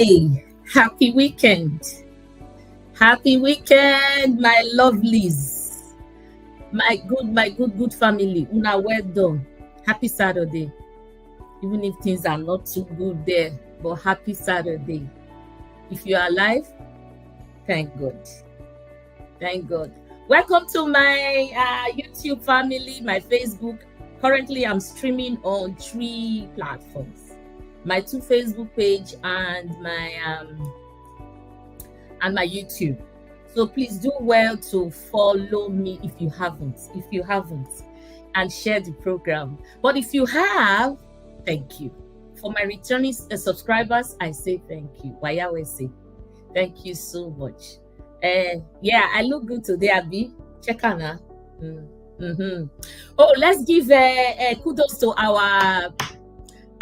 Hey, happy weekend. Happy weekend, my lovelies. My good family. Una well done. Happy Saturday. Even if things are not too good there, but happy Saturday. If you are alive, thank God. Thank God. Welcome to my YouTube family, my Facebook. Currently, I'm streaming on 3 platforms. My 2 Facebook page and my YouTube. So please do well to follow me if you haven't, and share the program. But if you have, thank you. For my returning subscribers, I say thank you. Wayawese, thank you so much. Yeah, I look good today, Abi. Check on her. Oh, let's give kudos to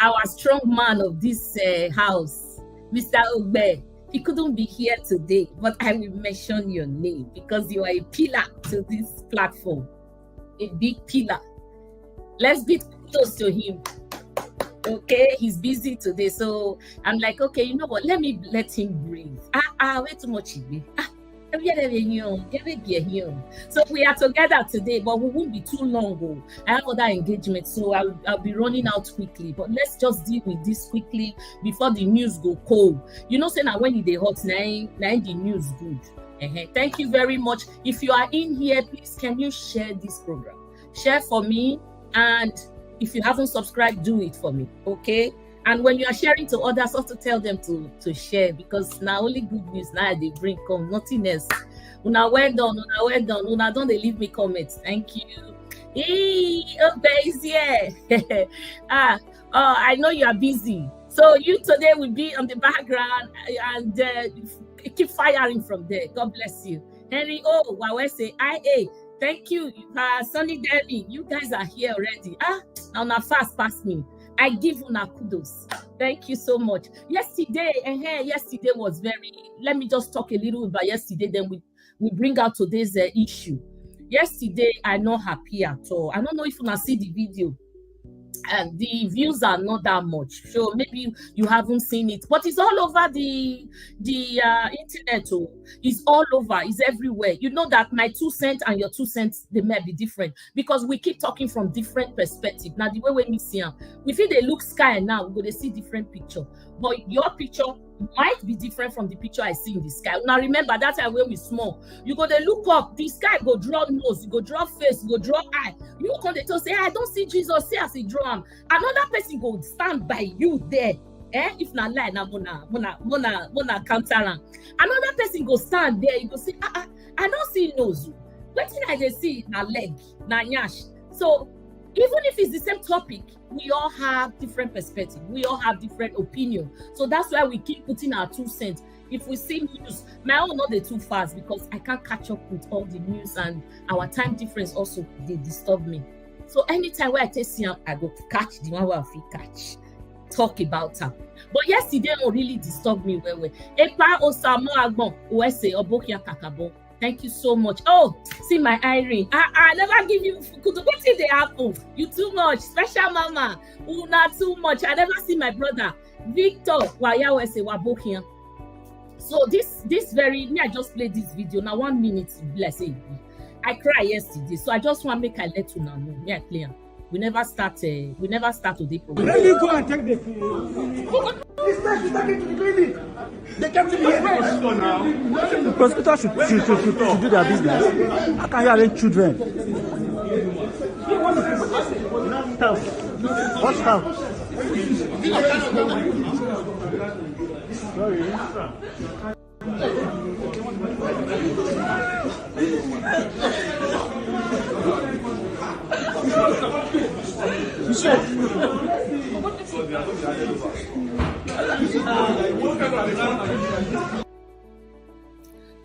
our strong man of this house, Mr. Ogbe. He couldn't be here today, but I will mention your name because you are a pillar to this platform, a big pillar. Let's give kudos to him. Okay, he's busy today, so I'm like, okay, you know what? Let him breathe. Way too much. So we are together today, but we won't be too long. I have other engagements, so I'll be running out quickly. But let's just deal with this quickly before the news go cold. You know, say now when they hot, now the news good. Thank you very much. If you are in here, please can you share this program? Share for me, and if you haven't subscribed, do it for me, okay? And when you are sharing to others, also tell them to share, because now only good news now they bring come, nothing else. Una well done, Una don't they leave me comments. Thank you. Hey, is here. I know you are busy. So you today will be on the background and keep firing from there. God bless you. Henry, say, thank you. Sunny Debbie, you guys are here already. Now fast past me. I give una kudos. Thank you so much. Yesterday was very. Let me just talk a little about yesterday. Then we bring out today's issue. Yesterday, I'm not happy at all. I don't know if you can see the video, and the views are not that much. So maybe you haven't seen it, but it's all over the internet. It's all over. It's everywhere. You know that my 2 cents and your 2 cents, they may be different because we keep talking from different perspectives. Now the way we see them, we feel they look sky now. We're gonna see different picture, but your picture might be different from the picture I see in the sky. Now remember that time when we small, you go to look up, the sky go draw nose, you go draw face, you go draw eye. You come to say, I don't see Jesus, say as he draw him. Another person go stand by you there. If not lie, na mona counter. Another person go stand there, you go say, I don't see nose. What thing I just see na leg, na nyash. So even if it's the same topic, we all have different perspectives. We all have different opinions. So that's why we keep putting our 2 cents. If we see news, my own not the too fast because I can't catch up with all the news, and our time difference also they disturb me. So anytime where I take him, I go catch the one where I feel catch. Talk about her. But yesterday don't really disturb me well. Epa Osamo Agbon, Oese Obokia Kakabo. Thank you so much. Oh, see my Irene. I never give you kudu. What did they happen? You too much. Special mama. Una too much. I never see my brother. Victor. Wayawese Wabokia. So this very me, I just played this video. Now 1 minute, bless it. I cried yesterday. So I just want to make I let you know. Me, I play. We never start today program. Let me go and take the food. This person is taken to the clinic. They kept it here. The prosecutor should do their business. How can you arrange children? What's house? Sorry.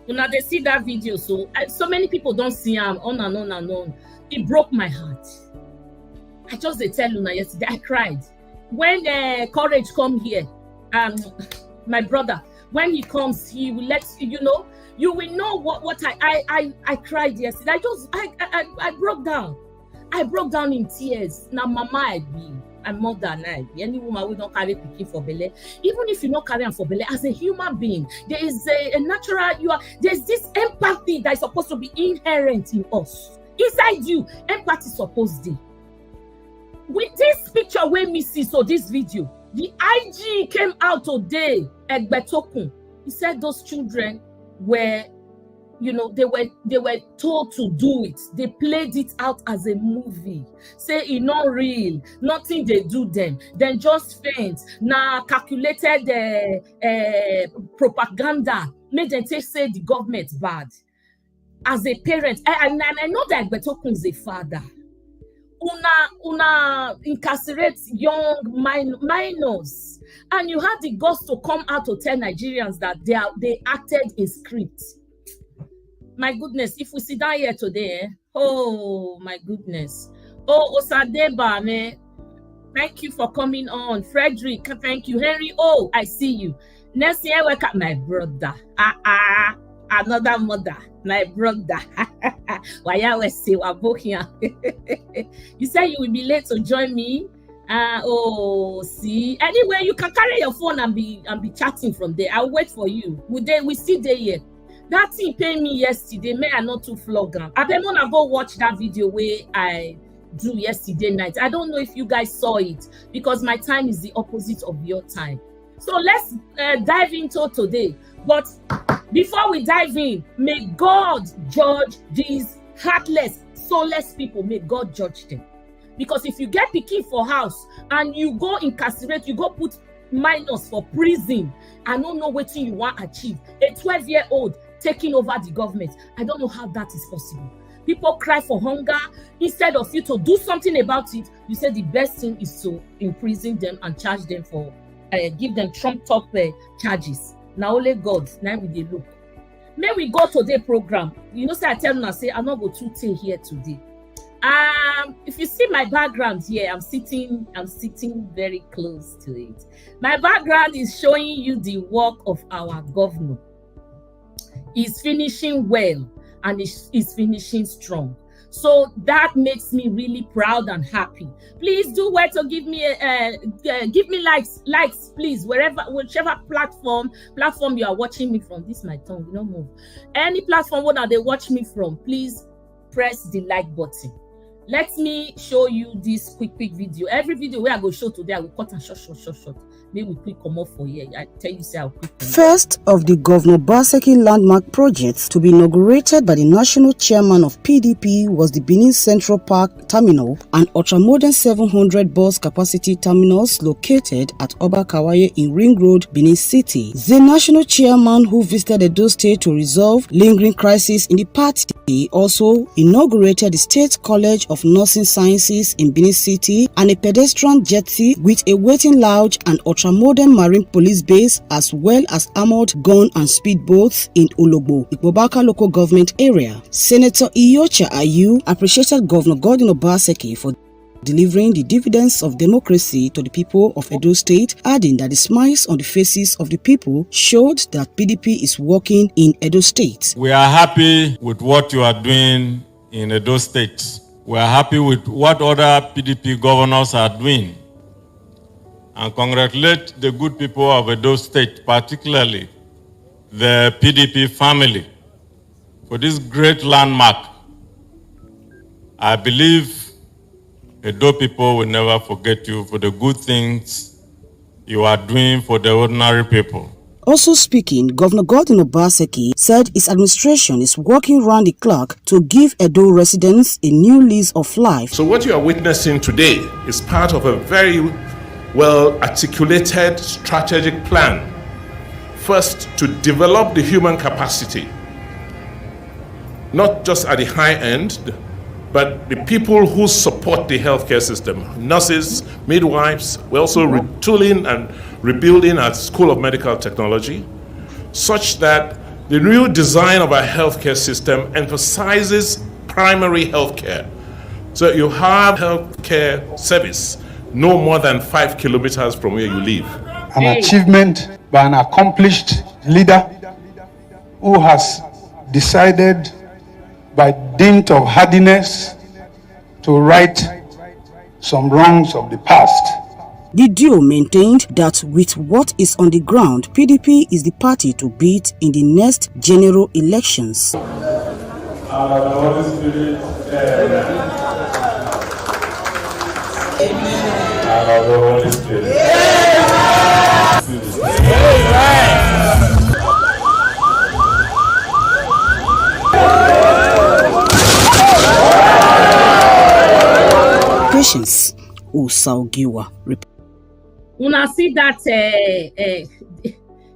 Now they see that video, so many people don't see him on and on and on. It broke my heart. I just tell you now yesterday, I cried when Courage come here. My brother, when he comes, he will let you know. You will know what I cried yesterday. I broke down. I broke down in tears. Now, mama, mother now. Any woman will not carry pikin for belle. Even if you not carry am for belle, as a human being, there is a natural, there's this empathy that is supposed to be inherent in us. Inside you, empathy supposed to. With this picture where me see, so this video, the IG came out today at Betokun. He said those children were, they were told to do it. They played it out as a movie. Say it's not real, nothing they do them. Then just faint. Now calculated propaganda made them say the government bad. As a parent, and I know that Betokun is a father. Una incarcerate young minors, and you had the guts to come out to tell Nigerians that they acted in script. My goodness, if we sit down here today, oh my goodness. Oh, Osadeba, man, thank you for coming on. Frederick, thank you. Henry, oh, I see you. Next year, wake up, my brother. Another mother, my brother. Why I was say here? You said you will be late to join me. See. Anyway, you can carry your phone and be chatting from there. I'll wait for you. We still there yet. That thing paid me yesterday. May I not too flog am. I don't want to go watch that video where I do yesterday night. I don't know if you guys saw it because my time is the opposite of your time. So let's dive into today. But before we dive in, may God judge these heartless, soulless people. May God judge them. Because if you get pikin for house and you go incarcerate, you go put minors for prison, I don't know what you want to achieve. A 12-year-old taking over the government. I don't know how that is possible. People cry for hunger. Instead of you to do something about it, you say the best thing is to imprison them and charge them for, give them trumped up charges. Now only God, now we dey look. May we go to the program. You know, say I tell you, say I'm not going to stay here today. If you see my background here, I'm sitting very close to it. My background is showing you the work of our governor. He's finishing well and he's finishing strong. So that makes me really proud and happy. Please do wait to give me likes, please, whichever platform you are watching me from. This is my tongue, don't move. Any platform where they watch me from, please press the like button. Let me show you this quick video. Every video where I go show today, I will cut and short. Maybe we quick come off for here. I tell you, say I'll quick. First of the Governor Obaseki landmark projects to be inaugurated by the national chairman of PDP was the Benin Central Park Terminal, an ultra-modern 700 bus capacity terminus located at Obakawaye in Ring Road, Benin City. The national chairman, who visited Edo State to resolve lingering crisis in the party, also inaugurated the State College of Nursing Sciences in Benin City and a pedestrian jetty with a waiting lounge and ultra-modern marine police base, as well as armored gun and speedboats in Ologbo, Ikbobaka local government area. Senator Iyocha Ayu appreciated Governor Godwin Obaseki for delivering the dividends of democracy to the people of Edo State, adding that the smiles on the faces of the people showed that PDP is working in Edo State. We are happy with what you are doing in Edo State. We are happy with what other PDP governors are doing, and congratulate the good people of Edo State, particularly the PDP family, for this great landmark. I believe Edo people will never forget you for the good things you are doing for the ordinary people. Also speaking, Governor Godwin Obaseki said his administration is working round the clock to give Edo residents a new lease of life. So what you are witnessing today is part of a very well-articulated strategic plan. First, to develop the human capacity, not just at the high end, but the people who support the healthcare system, nurses, midwives. We're also retooling and rebuilding our School of Medical Technology, such that the new design of our healthcare system emphasizes primary healthcare. So you have healthcare service no more than 5 kilometers from where you live. An achievement by an accomplished leader who has decided by dint of hardiness to write some wrongs of the past. The duo maintained that with what is on the ground, PDP is the party to beat in the next general elections. Patience Usaugiwa. Una see that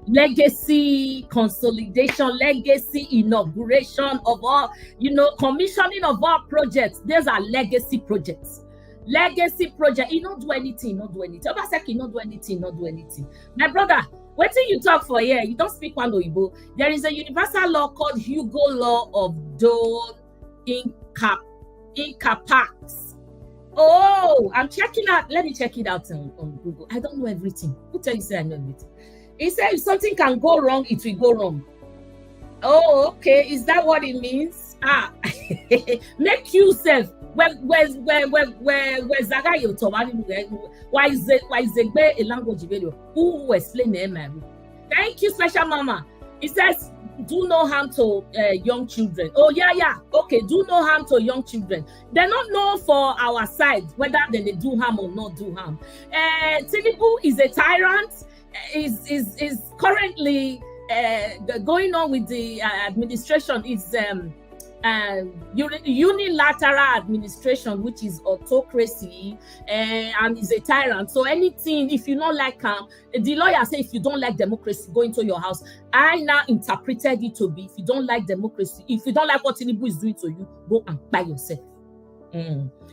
legacy consolidation, legacy inauguration of all, commissioning of all projects. These are legacy projects. Legacy project. You don't do anything, not do anything. Obaseki, not do anything, not do anything. My brother, what do you talk for here? You don't speak one Oyibo. There is a universal law called Hugo Law of Don Incapax. Oh, I'm checking out. Let me check it out on Google. I don't know everything. Who tell you say I know everything? He said if something can go wrong, it will go wrong. Oh, okay. Is that what it means? Make yourself. Why is it a language video? Who explain the man? Thank you, special mama. It says do no harm to young children. Oh yeah. Okay, do no harm to young children. They don't know for our side whether they do harm or not do harm. Tinubu is a tyrant. Is currently going on with the administration. Is unilateral administration, which is autocracy, and is a tyrant. So anything, if you don't like the lawyer say if you don't like democracy, go into your house. I now interpreted it to be if you don't like democracy, if you don't like what Tinubu is doing to you, go and buy yourself.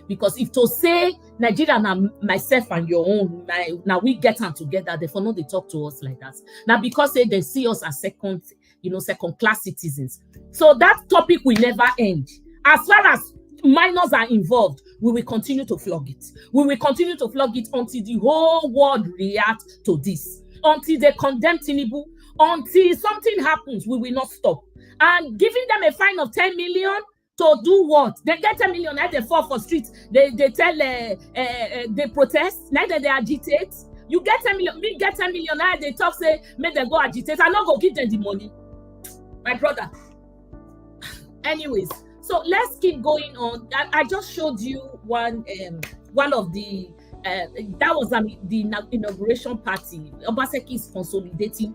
Because if to say Nigeria now myself and your own, now we get them together, therefore no they talk to us like that. Now because they see us as second class citizens. So that topic will never end. As far as minors are involved, we will continue to flog it. We will continue to flog it until the whole world reacts to this. Until they condemn Tinubu, until something happens, we will not stop. And giving them a fine of 10 million to do what? They get 10 million, now they fall for streets. They tell, they protest, neither they agitate. You get 10 million, me get 10 million, now they talk, say, make them go agitate. I'm not going to give them the money. My brother. Anyways, so let's keep going on. I just showed you one of the that was the inauguration party. Obaseki is consolidating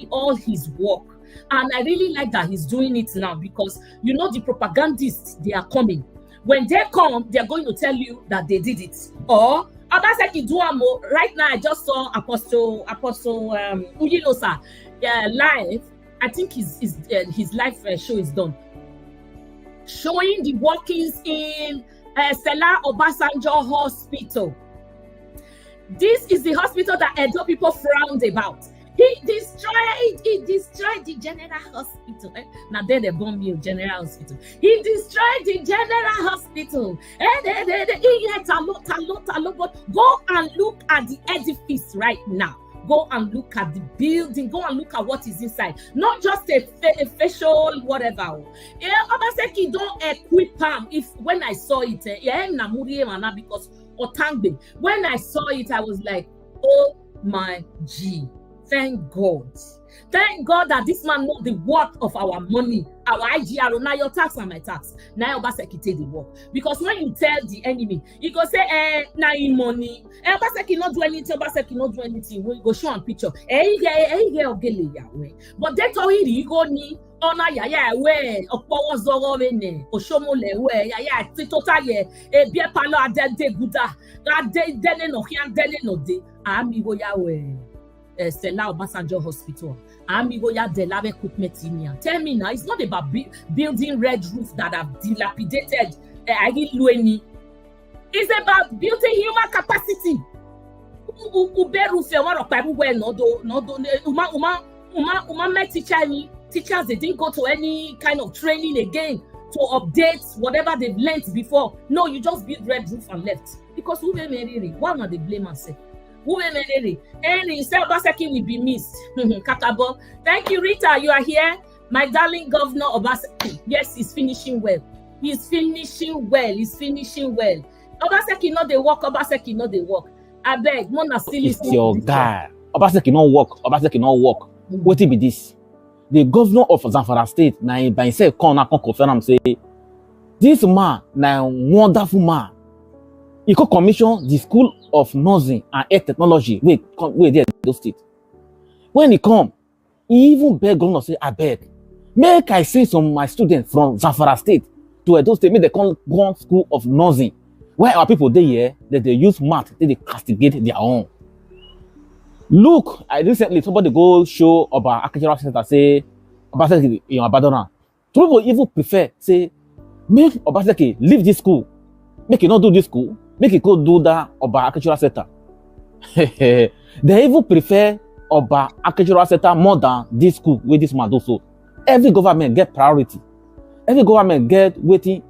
all his work, and I really like that he's doing it now because the propagandists, they are coming. When they come, they're going to tell you that they did it. Or Obaseki Duamo. Right now, I just saw Apostle Uyilosa live. I think his live show is done. Showing the workings in Stella Obasanjo Hospital. This is the hospital that Edo people frowned about. He destroyed the general hospital. Now they bomb you, general hospital. He destroyed the general hospital. But go and look at the edifice right now. Go and look at the building. Go and look at what is inside. Not just a facial whatever. Obaseki don't equip him. When I saw it, because Otangbe. When I saw it, I was like, oh my G. Thank God. Thank God that this man knows the worth of our money, our IGR, now your tax and my tax. Now Obaseki take the work. Because when you tell the enemy, you go say, now in money. Obaseki not do anything, Obaseki not do anything. We go show on picture. But they told him, you go ni, ona ya we, opowo zoro wene, oshomole we, ya titota ye, bie palo adede guda, ade dene no hian dene no de, amigo ya we. Stella Obasanjo Hospital. Amigo ya de lave equipment in here. Tell me now, it's not about building red roof that have dilapidated. It's about building human capacity. Teachers, they didn't go to any kind of training again to update whatever they've learned before. No, you just build red roof and left. Because who made it? Why not they blame themselves? And instead Obaseki will be missed. Katabo. Thank you, Rita. You are here. My darling Governor Obaseki. Yes, he's finishing well. He's finishing well. Obaseki no dey work, Obaseki no dey work. Abeg, Mona still It's listen your to this guy. Obaseki no work. Obaseki no work. What be this? The governor of Zamfara State, now by himself, come confirm and say, this man, now wonderful man. He could commission the School of Nursing and Air Technology. Wait there, Edo State. When he come, he even beg governor say, I beg, make I send some of my students from Zamfara State to Edo State, make they come go School of Nursing. Why our people they here that they use math, they castigate their own. Look, I recently somebody go show about architectural center say Obaseki in Abadona. Some people even prefer say make Obaseki leave this school, make it not do this school, make it go do that about architectural center. They even prefer about architectural center more than this school where this man do so. Every government get priority. Every government get waiting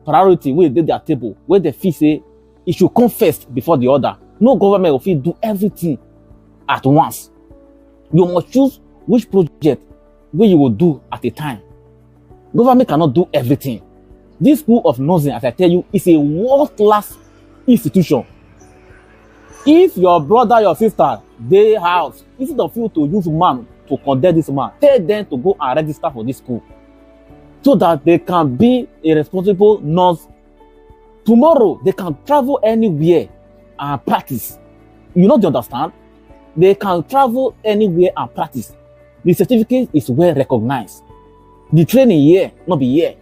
priority where they their table, where they feel say it should come first before the other. No government will feel do everything at once. You must choose which project where you will do at a time. Government cannot do everything. This School of Nursing, as I tell you, is a world-class institution. If your brother, your sister, they house, instead of you to use man to condemn this man, tell them to go and register for this school, so that they can be a responsible nurse. Tomorrow, they can travel anywhere and practice. You know, do you understand? They can travel anywhere and practice. The certificate is well recognized. The training here, not be here.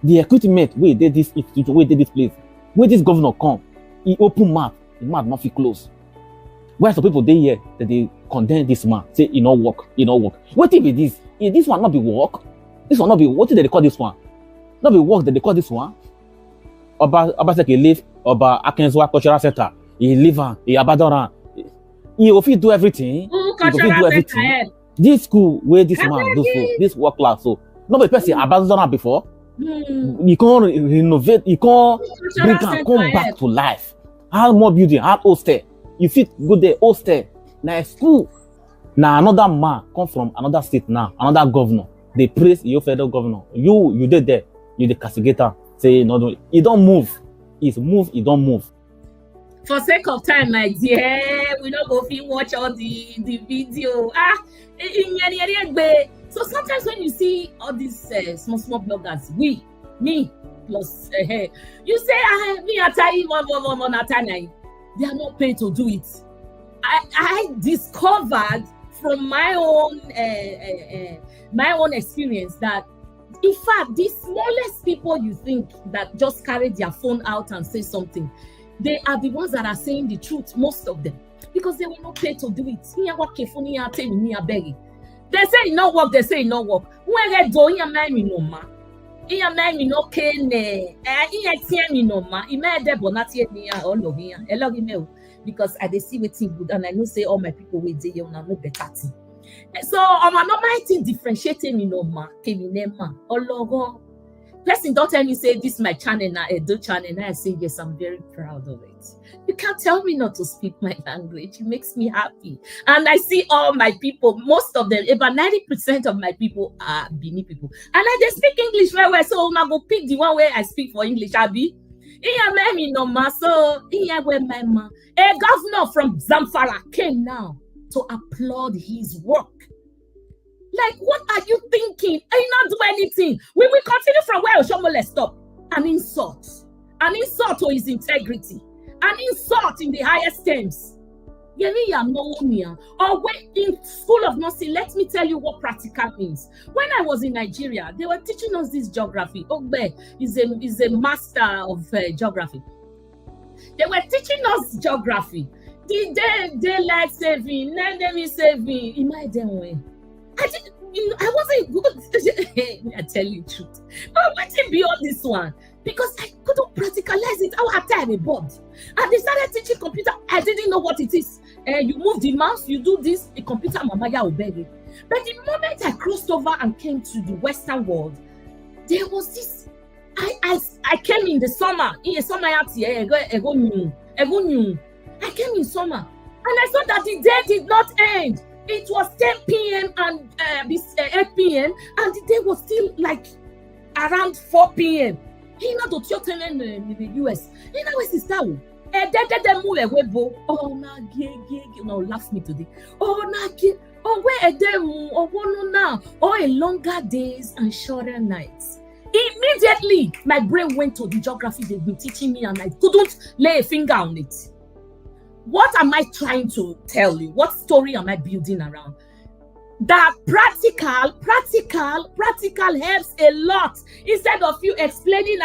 The equipment, where they this institute, where they this place, where this governor come, he open mouth, the mouth not fit close. Why some people they here that they condemn this man, say he not work, he not work. What if it is? If this one not be work, this one not be, what did they call this one? Not be work that they call this one. Obaseki live, Akenzwa Cultural Center, he live on, he abandon. He will do everything. He will do everything. This school where this man do so, this work class so. Nobody person abandon before. You can't renovate, you can't bring and come back to life. How more building, how hostel. You fit go there, hostel. Now school. Now another man come from another state now, another governor. They praise your federal governor. You did there. You the castigator. Say no, he don't move. He's move, he don't move. For sake of time, my dear, we don't go fit watch all the video. So sometimes when you see all these small bloggers, me plus you say me atai one they are not paid to do it. I discovered from my own experience that in fact the smallest people you think that just carry their phone out and say something, they are the ones that are saying the truth, most of them, because they were not paid to do it. They say it not work, they say it not work. When they do it, no ma. No because I dey see wetin good and I know say all my people wey dey here una know better thing. So my normal thing differentiating ma ologo. Person don't tell me say this my channel na Edo channel, and I say yes, I'm very proud of it. You can't tell me not to speak my language. It makes me happy. And I see all my people, most of them, about 90% of my people are Benin people. And I just speak English very well. So I'm go pick the one where I speak for English, Abi. So where my man, a governor from Zamfara came now to applaud his work. Like, what are you thinking? I not do anything. We will continue from where Oshomole stopped. An insult to his integrity, an insult in the highest terms. Or when in School of Nursing, let me tell you what practical means. When I was in Nigeria, they were teaching us this geography. Ogbe is a master of geography. They were teaching us geography. Daylight saving, enemy saving. In my damn way. I wasn't good. I tell you the truth. But what it be all this one? Because I couldn't practicalize it. I had a board. And they started teaching computer. I didn't know what it is. You move the mouse, you do this, the computer mamaya will beg it. But the moment I crossed over and came to the Western world, there was this. I came in the summer. In the summer, I came in summer. And I saw that the day did not end. It was 10 p.m. and 8 p.m. and the day was still like around 4 p.m. He not to your tenant in the US. He know his sister. Oh, na no, laugh me today. Oh, na oh, where a demo or one now. Oh, a longer days and shorter nights. Immediately, my brain went to the geography they've been teaching me, and I couldn't lay a finger on it. What am I trying to tell you? What story am I building around? That practical helps a lot. Instead of you explaining,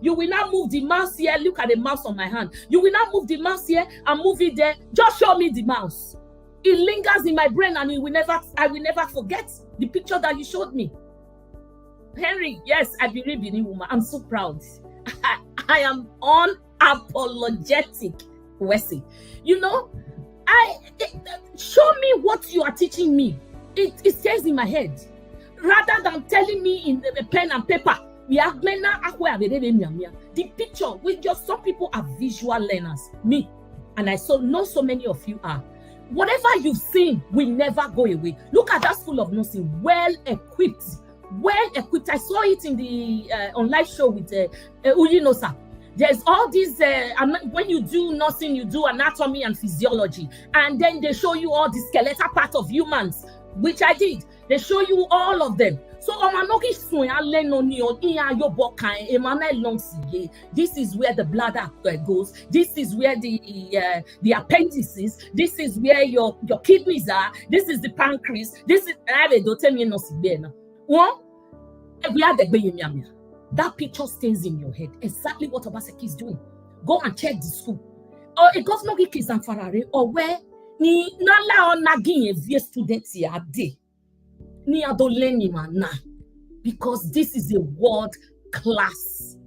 you will now move the mouse here. Look at the mouse on my hand. You will now move the mouse here and move it there. Just show me the mouse. It lingers in my brain, and I will never forget the picture that you showed me. Henry, yes, I believe in woman. I'm so proud. I am unapologetic, Wesley. You know, show me what you are teaching me. It stays in my head. Rather than telling me in the pen and paper. The picture, some people are visual learners. Me. And I know so many of you are. Whatever you've seen will never go away. Look at that school of nursing. Well equipped. I saw it in the online show with Uyinosa. There's all these, when you do nursing, you do anatomy and physiology. And then they show you all the skeletal part of humans, which I did. They show you all of them. So, this is where the bladder goes. This is where the appendices. This is where your kidneys are. This is the pancreas. This is, that picture stays in your head. Exactly what Obaseki is doing. Go and check the school. Or a governor kids and Ferrari, or where ni nala on nagin via students here day. Ni adoleni mana. Because this is a world class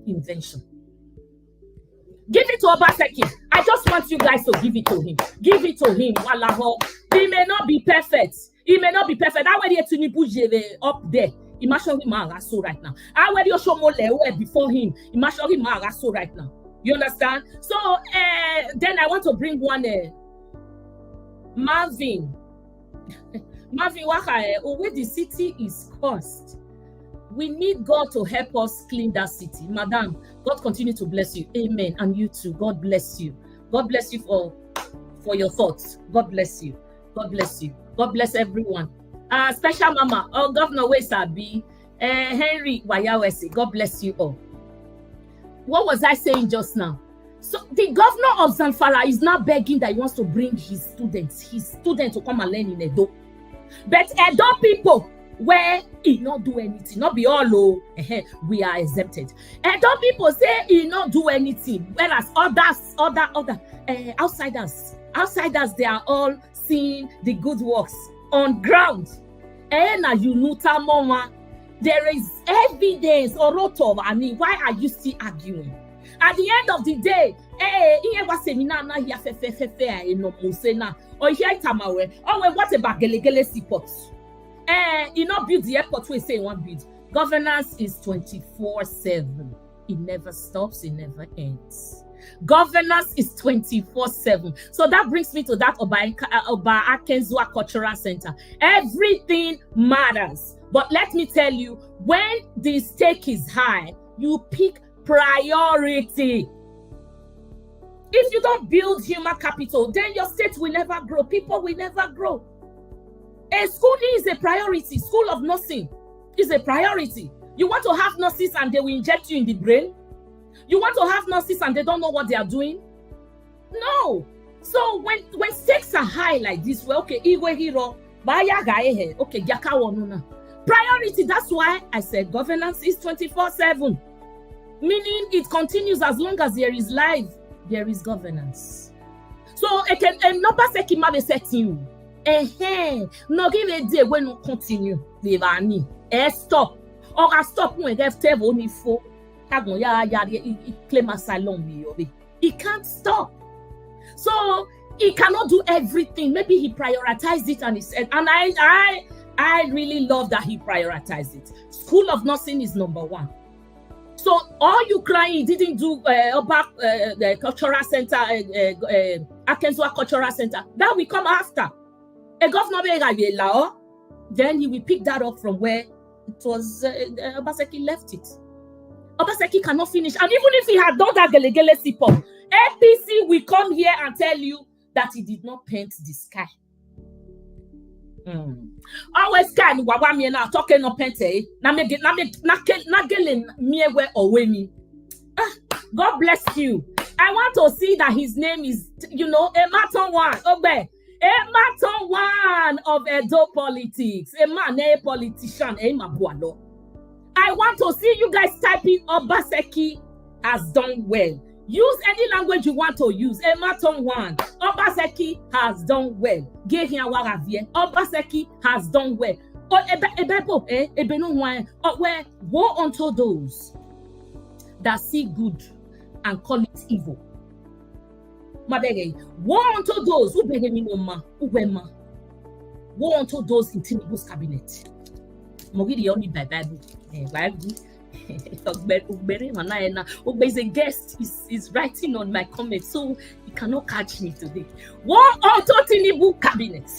invention. Give it to Obaseki. I just want you guys to give it to him. Give it to him. He may not be perfect. He may not be perfect. I already to push up there. Imagine him right now. I already show more before him. Imagine him right now. You understand? So then I want to bring one Marvin. Marvin Waka, where the city is cursed. We need God to help us clean that city. Madam, God continue to bless you. Amen. And you too. God bless you. God bless you for your thoughts. God bless you. God bless you. God bless everyone. Special Mama, Governor Wesabi, Henry Wayawesi. God bless you all. What was I saying just now? So the governor of Zamfara is now begging that he wants to bring his students to come and learn in Edo. But Edo people, where he not do anything, not be all low, we are exempted. Edo people say he not do anything, whereas other outsiders, they are all seeing the good works on ground. And there is evidence or rotov. I mean, why are you still arguing? At the end of the day, what about Gelegele seaport? You know, build the airport we say one build. Governance is 24/7. It never stops, it never ends. Governance is 24/7. So that brings me to that Oba Akenzua Cultural Center. Everything matters. But let me tell you, when the stake is high, you pick priority. If you don't build human capital, then your state will never grow. People will never grow. A school is a priority. School of nursing is a priority. You want to have nurses and they will inject you in the brain? You want to have nurses and they don't know what they are doing? No. So when stakes are high like this, well, okay, okay, priority. That's why I said governance is 24/7. Meaning it continues as long as there is life, there is governance. So it can Obaseki ma be setting you. No give a day when you continue. Stop. Or stop when they have only for. Claim asylum. He can't stop. So he cannot do everything. Maybe he prioritized it and he said, and I really love that he prioritized it. School of Nursing is number 1. So all you crying, he didn't do the cultural center, Akenzua Cultural Center. That will come after. A governor then he will pick that up from where Obaseki left it. Obaseki cannot finish. And even if he had done that gelegele sip-up, APC will come here and tell you that he did not paint the sky. Always can wawami na talking no pente. Na gele miewe owe. God bless you. I want to see that his name is, Ematon one. Obe. Ematon one of Edo politics. A man, a politician, a mabualo. I want to see you guys typing Obaseki has done well. Use any language you want to use. Ematon one. Obaseki has done well. Obaseki has done well. Woe unto those that see good and call it evil. Woe unto those who beg me no ma, uwema. Woe unto those in Tinubu's cabinet. Mogidi only by Bible. Is a guest is writing on my comments, so he cannot catch me today. Woe unto Tinubu cabinet.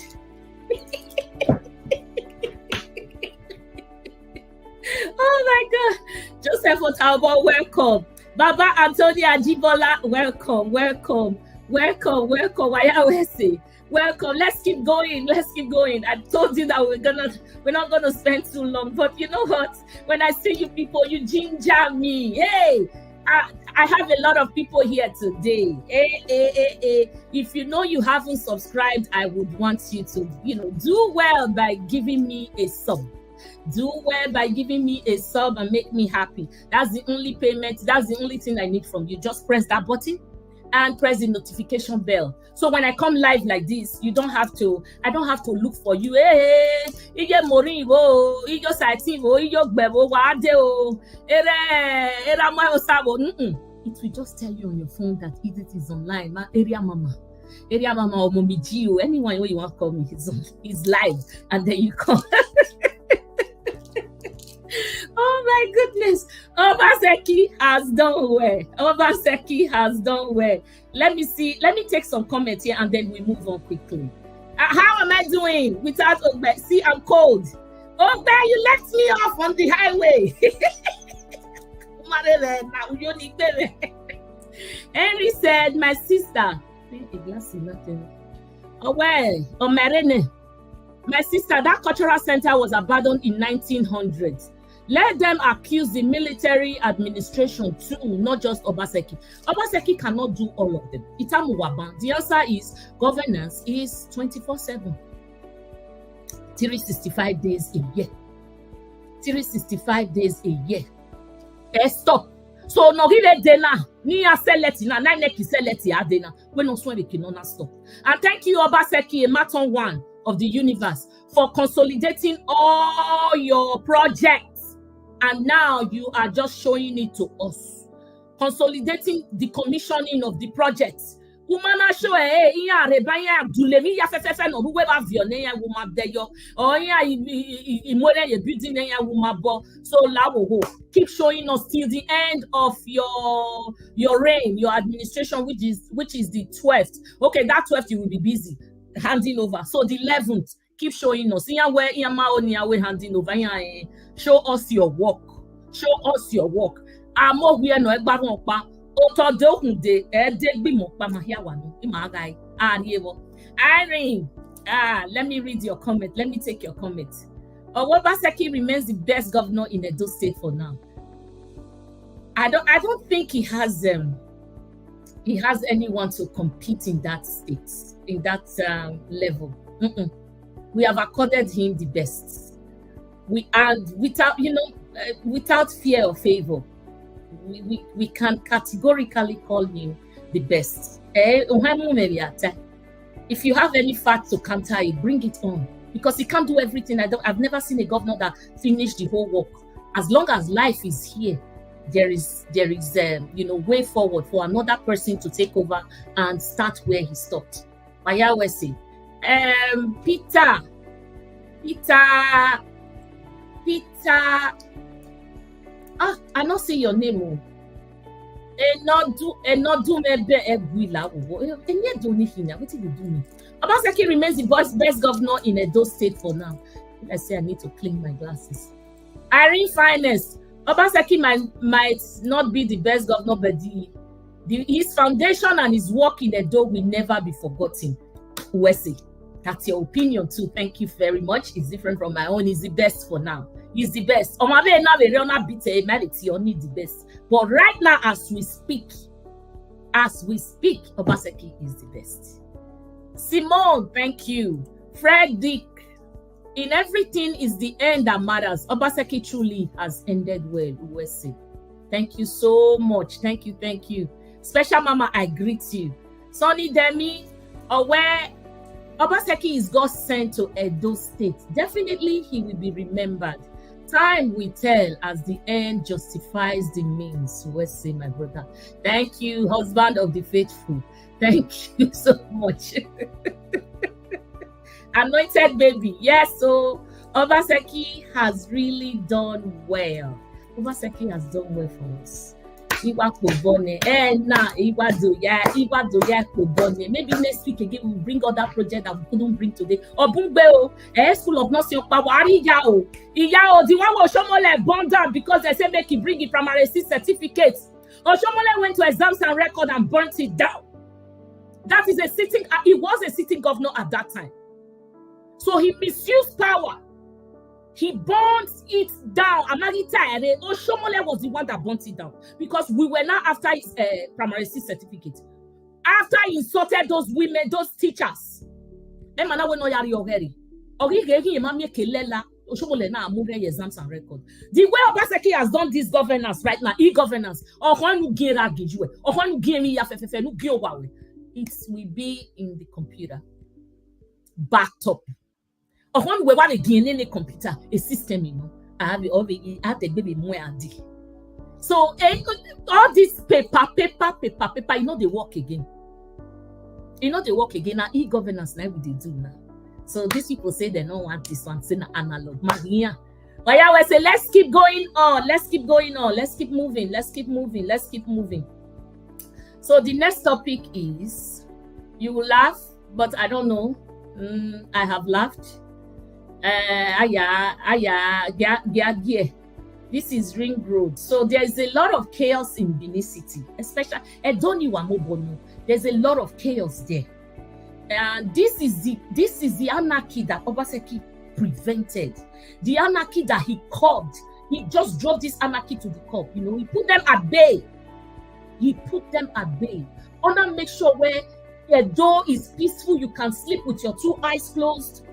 Oh my God. Joseph Otalbo, welcome. Baba Anthony Ajibola, welcome. Welcome. Let's keep going. I told you that we're not gonna spend too long, but you know what? When I see you people, you ginger me. Hey, I have a lot of people here today. Hey. If you know you haven't subscribed, I would want you to, do well by giving me a sub. Do well by giving me a sub and make me happy. That's the only payment. That's the only thing I need from you. Just press that button and press the notification bell. So when I come live like this, I don't have to look for you. Hey, it will just tell you on your phone that it is online. My area mama or mommy Gio, anyone you want to call me, is live, and then you come. Oh my goodness. Obaseki has done well. Let me take some comments here and then we move on quickly. How am I doing without Ogbe? See, I'm cold. Ogbe, you left me off on the highway. Henry said, my sister. My sister, that cultural center was abandoned in 1900. Let them accuse the military administration too, not just Obaseki. Obaseki cannot do all of them. The answer is governance is 24/7. 365 days a year. 365 days a year. Stop. So no really dena. Ni seleti na INEC seleti adena. When no swear we cannot stop. And thank you, Obaseki, a Maton one of the universe, for consolidating all your projects. And now you are just showing it to us. Consolidating the commissioning of the projects. Umana show iya rebanya dulemi ya fefefe no ruwe ba vione ya wuma deyo. O ya imore ye building ya wuma bo. So lawo keep showing us till the end of your reign, your administration, which is the 12th. Okay, that 12th you will be busy handing over. So the 11th, keep showing us. Handing over. Show us your work. Amo we no egbarun opa. Otodo hunde edegbimo pa mahiawa no. Imagai. Irene. Let me read your comment. Let me take your comment. Obaseki remains the best governor in Edo State for now. I don't think he has anyone to compete in that state, in that level. We have accorded him the best. Without fear or favor, we can categorically call him the best. If you have any facts to counter it, bring it on, because he can't do everything. I've never seen a governor that finished the whole work. As long as life is here, there is way forward for another person to take over and start where he stopped. Peter. I not see your name. Obaseki remains the best governor in Edo State for now. I say I need to clean my glasses. Irene Finest. Obaseki might not be the best governor, but his foundation and his work in Edo will never be forgotten. Uwese, that's your opinion too. Thank you very much. It's different from my own. He's the best for now. He's the best. The best. But right now, as we speak, Obaseki is the best. Simone, thank you. Fred Dick, in everything is the end that matters. Obaseki truly has ended well. Uwese. Thank you so much. Thank you. Special Mama, I greet you. Sonny Demi, aware Obaseki is God sent to Edo State. Definitely he will be remembered. Time will tell as the end justifies the means. Uwese, my brother. Thank you, husband of the faithful. Thank you so much. Anointed baby. Yes, so Obaseki has really done well. Obaseki has done well for us. Maybe next week again we'll bring other project that we couldn't bring today. Or School of Nursing Power. The one was Shomole burned down because they said make he bring the primary C certificates. Or Shomole went to exams and record and burnt it down. That is he was a sitting governor at that time. So he misused power. He burnt it down. Oshomole was the one that burnt it down because we were not after his primary C certificate. After he insulted those women, those teachers. Exams and record. The way Obaseki has done this governance right now, e-governance, it will be in the computer, backed up. When we want to gain any computer, a system, I have the baby more and so all this paper, they work again. They work again. Now e-governance now they do now. So these people say they don't want this one, say analog. But yeah, we say let's keep going on, let's keep moving. So the next topic is, you will laugh, but I don't know. I have laughed. This is Ring Road. So there is a lot of chaos in Benin City, especially there's a lot of chaos there. And this is the anarchy that Obaseki prevented. The anarchy that he curbed. He just drove this anarchy to the curb. He put them at bay. Honor make sure where the door is peaceful, you can sleep with your two eyes closed.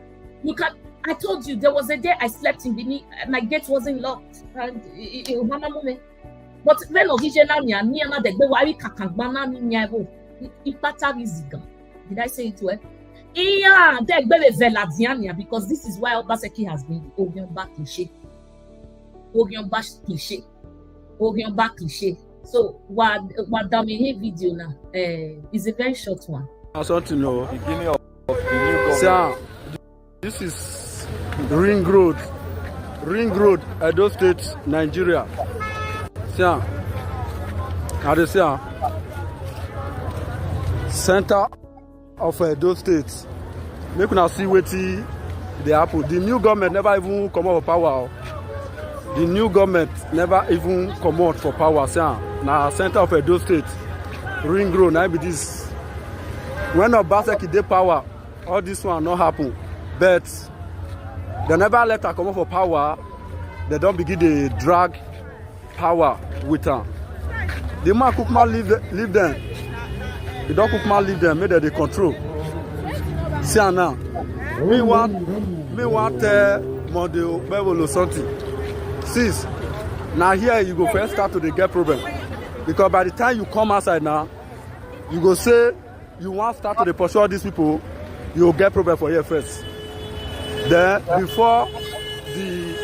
I told you there was a day I slept in Benin, my gate wasn't locked. But when did I say it well? Because this is why Obaseki has been cliché. So what Dami video now is a very short one. I want to know beginning of the new government. This is Ring Road, Edo State, Nigeria. Center of Edo State. Make una see wetin dey happen. The new government never even come out for power. The new government never even come out for power. Now center of Edo State, Ring Road. Now be this. When Obaseki dey power, all this one not happen. But they never let her come out for power. They don't begin to drag power with her. The man Kukma leave them. He don't Kukma leave them. Make them they control. See now. Me want Monday Bevolo something. Sis, now here you go first start to the get problem. Because by the time you come outside now, you go say you want start to pursue all these people, you will get problem for here first. Then before the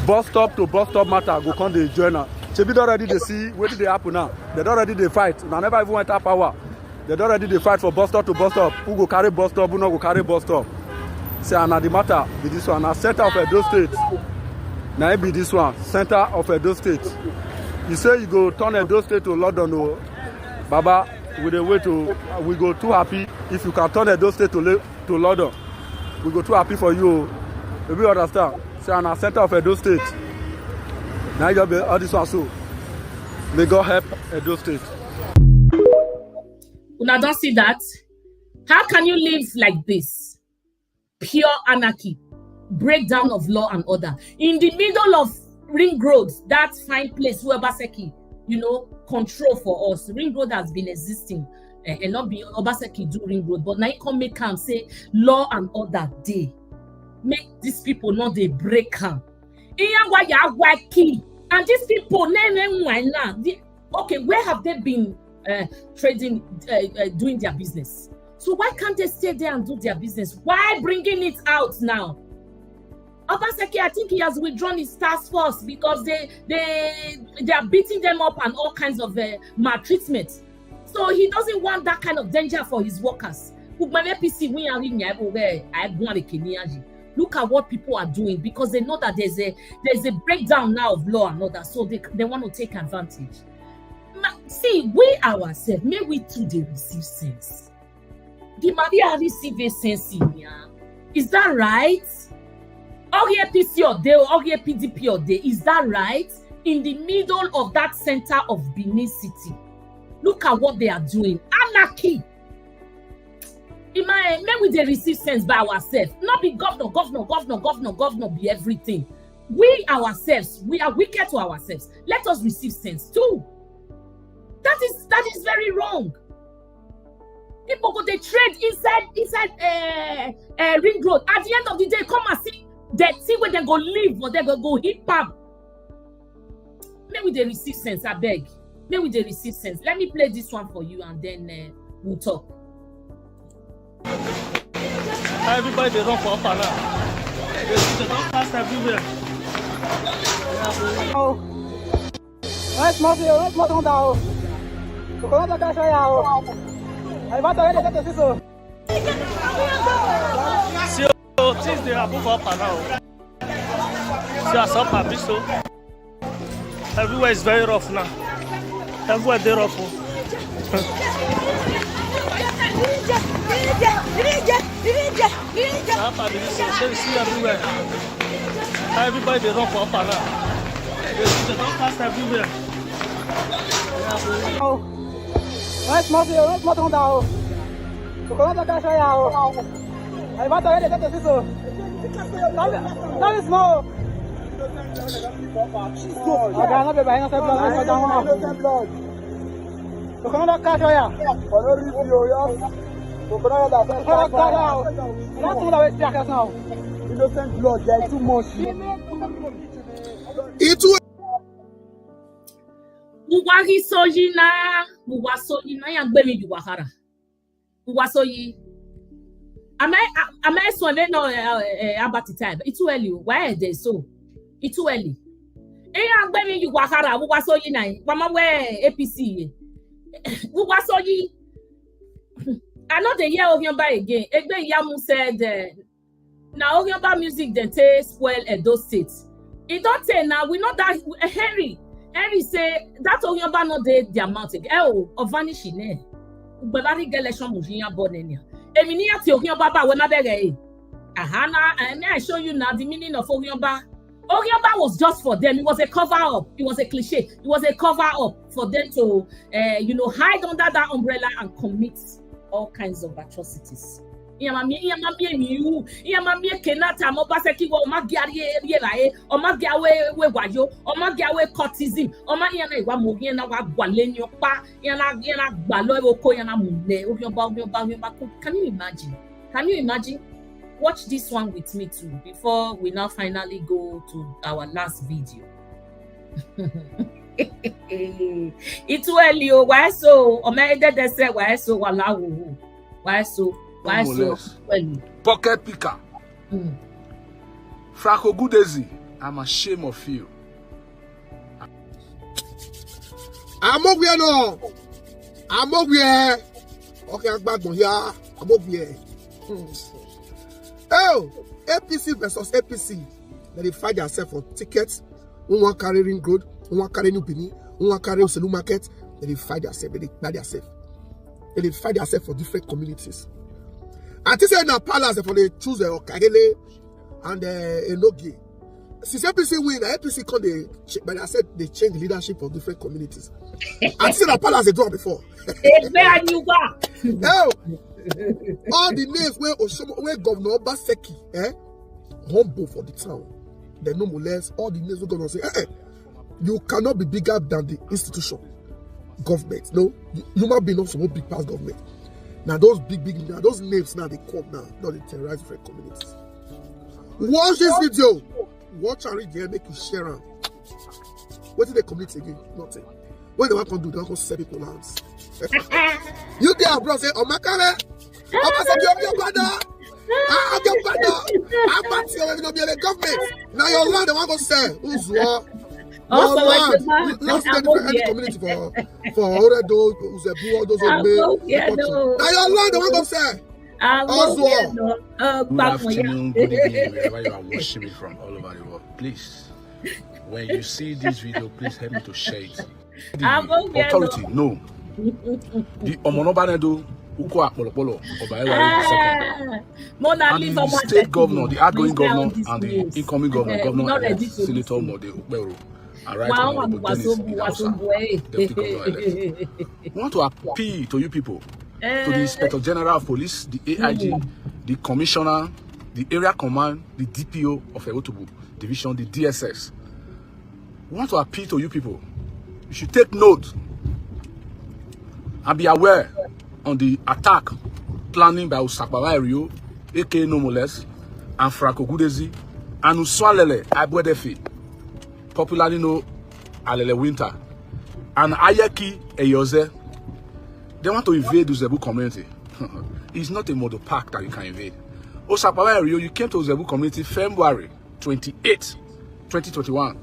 bus stop to bus stop matter go come the joiner. Shebi don already they see what did they happen now. They don already they fight. Now never even enter power. They don already they fight for bus stop to bus stop. Who go carry bus stop? Who not go carry bus stop? Say now the matter be this one. Now center of Edo State. Now it be this one. Center of Edo State. You say you go turn Edo State to London, oh, Baba. We go too happy if you can turn Edo State to London. We go too happy for you. Maybe you understand. Say so, center of Edo State. Now you be all this one so. May God help Edo State. Una don't see that? How can you live like this? Pure anarchy, breakdown of law and order. In the middle of Ring Road, that fine place where Obaseki, control for us. Ring Road has been existing and not be Obaseki do Ring Road, but now you come make am say law and order day. Make these people not they break am. And these people, okay, where have they been trading, doing their business? So why can't they stay there and do their business? Why bringing it out now? Obaseki, I think he has withdrawn his task force because they are beating them up and all kinds of maltreatment. So he doesn't want that kind of danger for his workers. Look at what people are doing because they know that there's a breakdown now of law and order, so they want to take advantage. See, we ourselves, may we too they receive sense. The Maria receive a sense in here. Is that right? Or APC or day, or PDP or day. Is that right? In the middle of that center of Benin City. Look at what they are doing. Anarchy. May we they receive sense by ourselves. Not be governor be everything. We ourselves, we are wicked to ourselves. Let us receive sense too. That is very wrong. People go they trade inside Ring Road. At the end of the day, come and see where they go live or they go hip hop. Maybe they receive sense, I beg. Maybe they receive sense. Let me play this one for you and then we'll talk. Everybody they run for upper now. They don't pass everywhere. Oh, let's move down. So come on, cash out. I want to get the system. So things they are moving upper now. See us up at so. Everywhere is very rough now. Everywhere they rough. See everywhere. Everybody they run for upper now. They don't pass everywhere. Oh, let's move down. So come on, cash out. I want to get the system. That is small. I cannot be behind the blood. So come on, cash out. Innocent blood, there is too much. Uwagi soji na ya gbemi biwahara. Uwasoyi. Am I swanning no about the time? It's too early. Why is there so? It's too early. Ya gbemi biwahara. Uwasoyi na. Mama we APC. Uwasoyi. I know the year Ogiomba again. Egbe Yamu said, now Ogiomba music then take spoil Edo State. It don't say now, we know that Henry say, that Ogiomba not the amount. Or vanishing. Ubelari gelation mujinya bonenia. Eminia ti Ogiomba ba wena bege. Ahana, may I show you now the meaning of Ogiomba? Ogiomba was just for them. It was a cover up. It was a cliche. It was a cover up for them to, hide under that umbrella and commit all kinds of atrocities. Kenata Obaseki wa we wayo courtesan wa mogi na wa gwalenyo pa gbalo oko mule. Can you imagine? Watch this one with me too before we now finally go to our last video. It's too early. Why so? They say why so? Why so? Early? Pocket picker. Franco Gudezi, I'm ashamed of you. I'm up here no. I'm up here. Okay, I'm back here. I'm up here. Oh, APC versus APC. They fight themselves for tickets. Who want carry Ring Road? Who want carry New Benin? Who want carry Oselu Market? They fight themselves. They fight themselves. They fight themselves for different communities. I think in a palace for they choose the Okagele and Enogi. since APC win, APC called but I said they changed the leadership of different communities. I said that palace they do it before. Hell, all the names where Governor Obaseki, humble for the town. They no more less. All the names we're gonna say, you cannot be bigger than the institution, government. No, human being not so big past government. Now those now those names now they come now, now they terrorize different communities. Watch this video. Watch and read there, make you share them. What did they commit again? Nothing. What they want to do, they want to set people hands. You there, bro, say, oh my God, I'm your brother. I'm your brother. I'm not going to be the government. Now your land, they want to say, who's what? Also, let's get different community for all those who's a those who made. Now your land, they want to say. Good afternoon, good evening, wherever you are watching me from all over the world. Please, when you see this video, please help me to share it. The authority, no. The Omonobanedo, Uko Apolopolo, Obaewa, and the state governor, the outgoing governor, and the incoming governor, Governor Senator Mode Ukbero, are right on the Deputy Governor elect. I want to appeal to you people, to the Inspector General of Police, the AIG, the Commissioner, the Area Command, the DPO of Ewotubu Division, the DSS. We want to appeal to you people. You should take note and be aware on the attack planning by Usakbawa Rio, aka No More Less, and Franco Gudezi, and Uswalele Abwedefi, popularly known Alele Winter, and Ayeki Eyoze. They want to invade the Zebu community. It's not a model park that you can invade. Osakbawa Rio, you came to Zebu community February 28, 2021.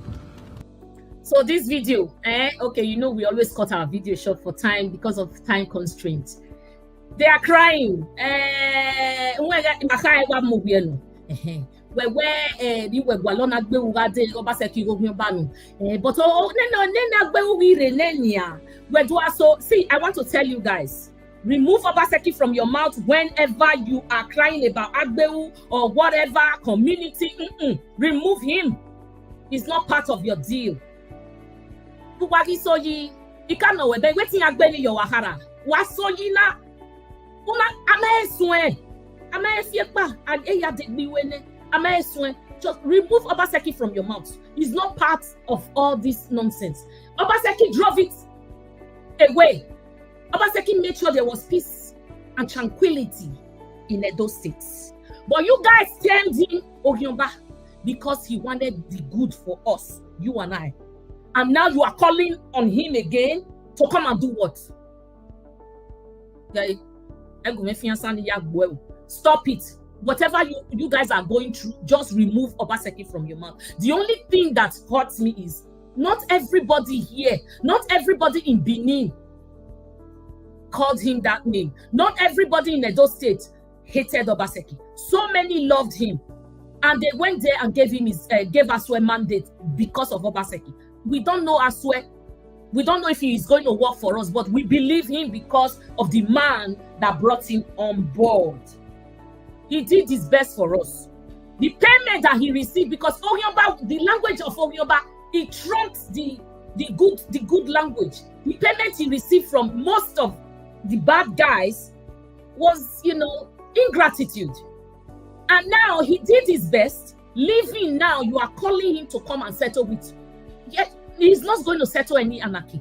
So this video, okay, you know we always cut our video short for time because of time constraints. They are crying. See, I want to tell you guys, remove Obaseki from your mouth whenever you are crying about Agbeu or whatever community. Remove him. He's not part of your deal. Wagi soyi, ikano webe wetin agbeni your wahara. Wa soyi na, una ameswe, amesiepa, and eya degbiwene, ameswe. Just remove Obaseki from your mouth. He's not part of all this nonsense. Obaseki drove it away. Obaseki made sure there was peace and tranquility in Edo State. But you guys termed him Ohyomba because he wanted the good for us, you and I. And now you are calling on him again to come and do what? Stop it. Whatever you guys are going through, just remove Obaseki from your mouth. The only thing that hurts me is not everybody here, not everybody in Benin called him that name. Not everybody in Edo State hated Obaseki. So many loved him. And they went there and gave Aswe mandate because of Obaseki. We don't know Aswe. We don't know if he is going to work for us, but we believe him because of the man that brought him on board. He did his best for us. The payment that he received, because Ohyomba, the language of Ohyomba, it trumps the good language. The payment he received from most of the bad guys was, ingratitude. And now he did his best. Leaving now, you are calling him to come and settle with. Yet he's not going to settle any anarchy.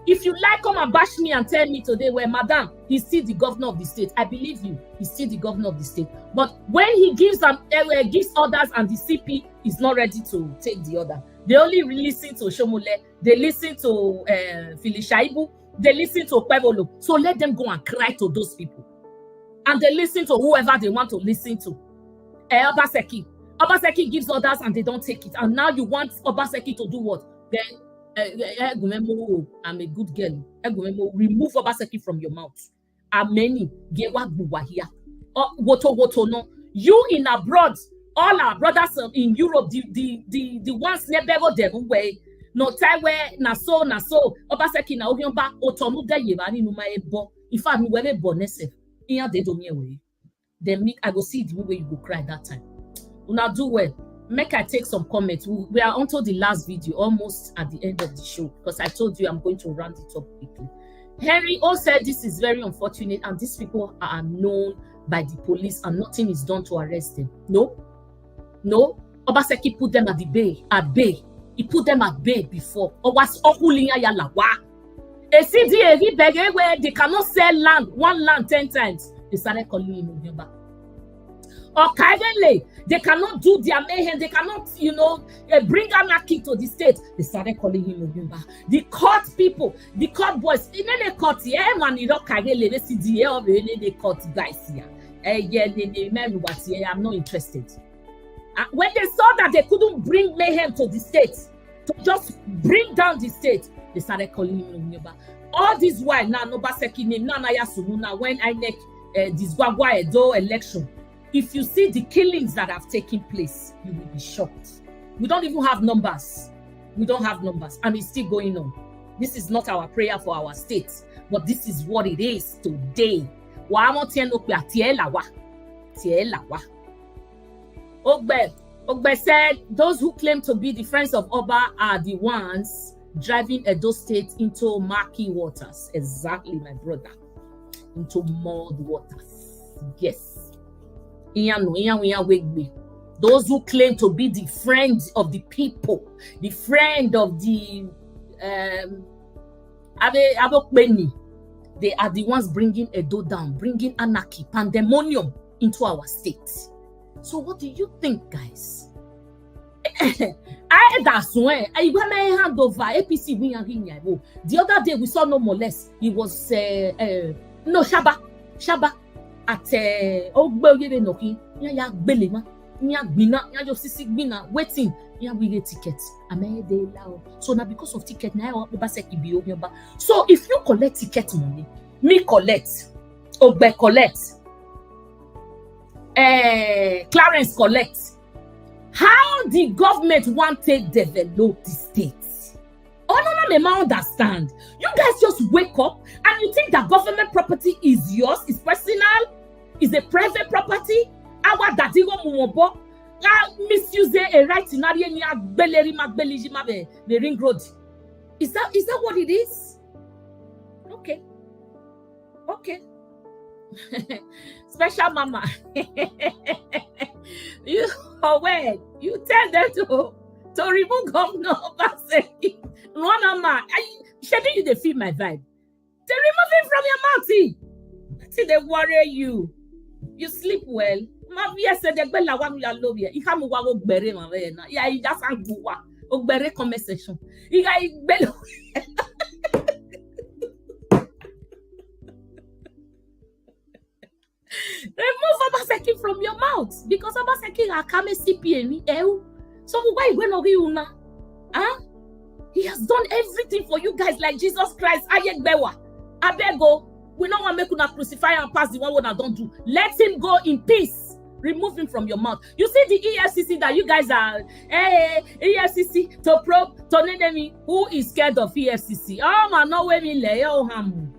If you like, come and bash me and tell me today, well, madam, he's still the governor of the state. I believe you. He's still the governor of the state. But when he gives orders and the CP is not ready to take the order, they only listen to Shomole. They listen to Filishaibu. They listen to Pevolo. So let them go and cry to those people. And they listen to whoever they want to listen to. Obaseki. Obaseki gives orders and they don't take it. And now you want Obaseki to do what? Then, I'm a good girl. Remove Obaseki from your mouth. Ameni. You in abroad, all our brothers in Europe, the ones never the way. No time where na so Obaseki na Ohyomba otonu de yevani no my ebo. If I me wele bonese, iya de do me away. Then I go see the way you go cry that time. Una do well. make I take some comments. We are onto the last video, almost at the end of the show, because I told you I'm going to round it up quickly. Henry O said this is very unfortunate, and these people are known by the police, and nothing is done to arrest them. No. Obaseki put them at bay. He put them at bay before. A CDA where they cannot sell land, one land 10 times. They started calling him Obiomba. Or Kaidele, they cannot do their mayhem, they cannot, bring anarchy to the state. They started calling him Obiomba. The court people, the court boys, in the court, man, Kaidele, the court guys here. I'm not interested. When they saw that they couldn't bring mayhem to the state, to just bring down the state, they started calling him Obiomba. All this while now, Obaseki name, now when INEC this Edo election, if you see the killings that have taken place, you will be shocked. We don't even have numbers. We don't have numbers, and it's still going on. This is not our prayer for our state, but this is what it is today. Ogbe said those who claim to be the friends of Oba are the ones driving Edo State into murky waters. Exactly, my brother. Into mud waters. Yes. Those who claim to be the friends of the people, the friend of the they are the ones bringing Edo down, bringing anarchy, pandemonium into our state. So what do you think, guys? That's when I hand over APC. The other day we saw no more less. It was Shaba at waiting. We get tickets. So now because of ticket now, so if you collect ticket money, me collect, Ogbe collect, Clarence collect. How the government want to develop the states? I understand. You guys just wake up and you think that government property is yours, is personal, is a private property. Our daddy go misuse a right in the ring road. Is that what it is? Okay. Special mama. You tell them to remove Governor Obaseki. You they feel my vibe. They remove him from your mouth. See, they worry you. You sleep well. Said conversation. Remove Obaseki from your mouth because Obaseki akame CPN. So why when Oriuna? He has done everything for you guys like Jesus Christ. Ayegbewa. Abego. We don't want to make una crucify and pass the one that don't do. Let him go in peace. Remove him from your mouth. You see the EFCC that you guys are EFCC to probe to enemy. Who is scared of EFCC? Oh man, no way me lay ham.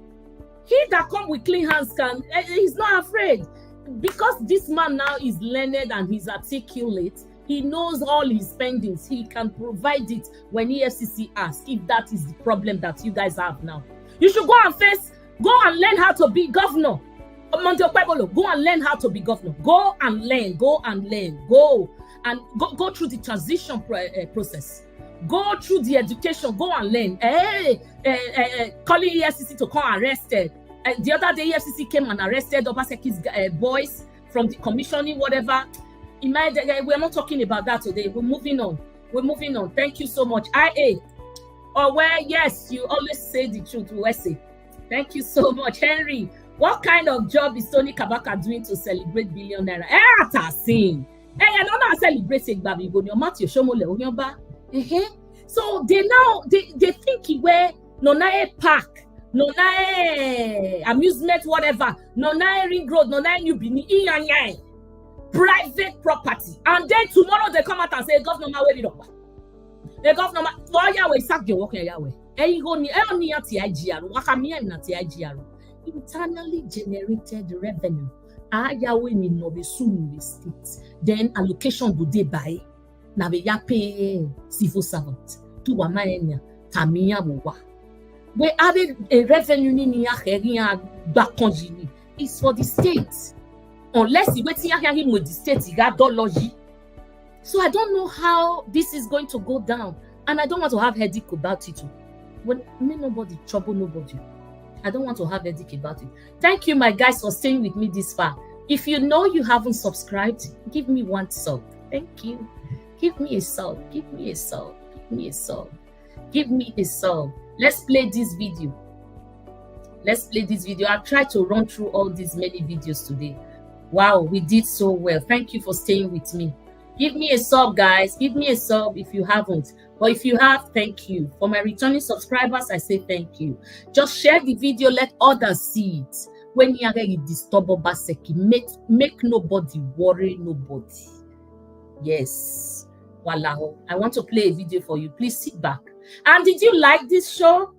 He that come with clean hands can, he's not afraid. Because this man now is learned and he's articulate, he knows all his spendings. He can provide it when EFCC asks, if that is the problem that you guys have now. You should go and learn how to be governor. Go and learn how to be governor. Go and learn. Go through the transition process. Go through the education. Go and learn. Calling EFCC to come arrested. The other day, EFCC came and arrested Obaseki's boys from the commissioning, whatever. We're not talking about that today. We're moving on. Thank you so much. Yes, you always say the truth. Thank you so much, Henry. What kind of job is Tony Kabaka doing to celebrate billionaire? I don't know celebrate baby. So they think where no na park, no na amusement, whatever, no na ring road, no na new Benin, private property, and then tomorrow they come out and say, Governor, where it up? The governor, why Yahweh sack your work Yahweh? Internally generated revenue. Yahweh in Nobe soon state. Then allocation do they buy? na be ya pay civil servant to wa maenya tamiya wa we have a revenue ni ya heria gba konji is for the state unless you wetin ya him with the state you got dology. So I don't know how this is going to go down, and I don't want to have headache about it. When me nobody trouble nobody, I don't want to have headache about it. Thank you, my guys, for staying with me this far. If you know you haven't subscribed, give me one sub. Thank you. Give me a sub. Give me a sub. Give me a sub. Give me a sub. Let's play this video. Let's play this video. I've tried to run through all these many videos today. Wow, we did so well. Thank you for staying with me. Give me a sub, guys. Give me a sub if you haven't. But if you have, thank you. For my returning subscribers, I say thank you. Just share the video. Let others see it. When you are ready, disturb Obaseki. Make nobody worry nobody. Yes. Voila. I want to play a video for you. Please sit back. And did you like this show?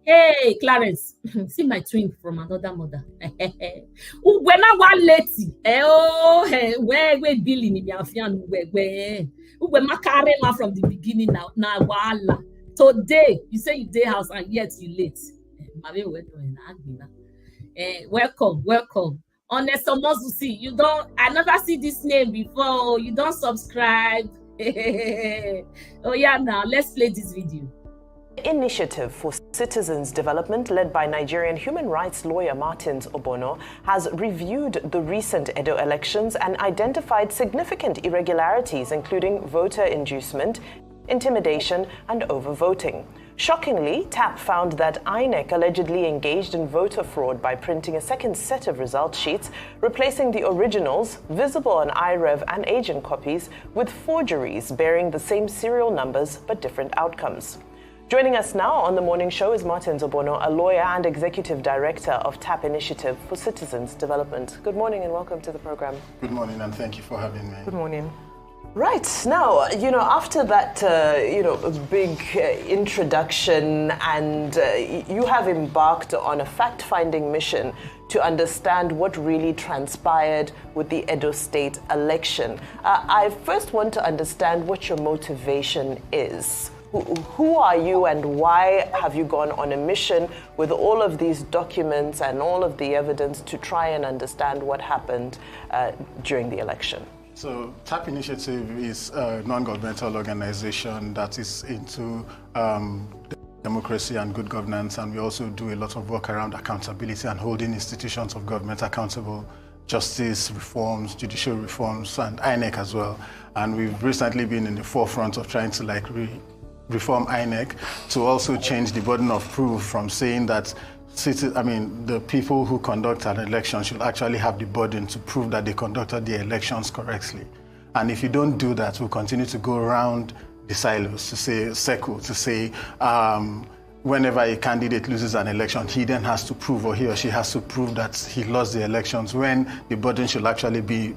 Hey, Clarence, see my twin from another mother. When I want lady, where Billy ni biafian where my carry from the beginning now wala. Today you say you day house and yet you late. Welcome. Honest see you don't. I never see this name before. You don't subscribe. Oh yeah, now let's play this video. Initiative for Citizens Development, led by Nigerian human rights lawyer Martins Obono, has reviewed the recent Edo elections and identified significant irregularities, including voter inducement, intimidation, and overvoting. Shockingly, TAP found that INEC allegedly engaged in voter fraud by printing a second set of result sheets, replacing the originals, visible on IREV and agent copies, with forgeries bearing the same serial numbers but different outcomes. Joining us now on the morning show is Martins Obono, a lawyer and executive director of TAP Initiative for Citizens Development. Good morning and welcome to the program. Good morning and thank you for having me. Good morning. Right, now, after that, big introduction, and you have embarked on a fact-finding mission to understand what really transpired with the Edo State election. I first want to understand what your motivation is. Who are you and why have you gone on a mission with all of these documents and all of the evidence to try and understand what happened during the election? So TAP Initiative is a non-governmental organization that is into democracy and good governance, and we also do a lot of work around accountability and holding institutions of government accountable, justice reforms, judicial reforms, and INEC as well. And we've recently been in the forefront of trying to reform INEC to also change the burden of proof from saying that the people who conduct an election should actually have the burden to prove that they conducted the elections correctly. And if you don't do that, we'll continue to go around the silos to say, whenever a candidate loses an election, he then has to prove, or he or she has to prove that he lost the elections, when the burden should actually be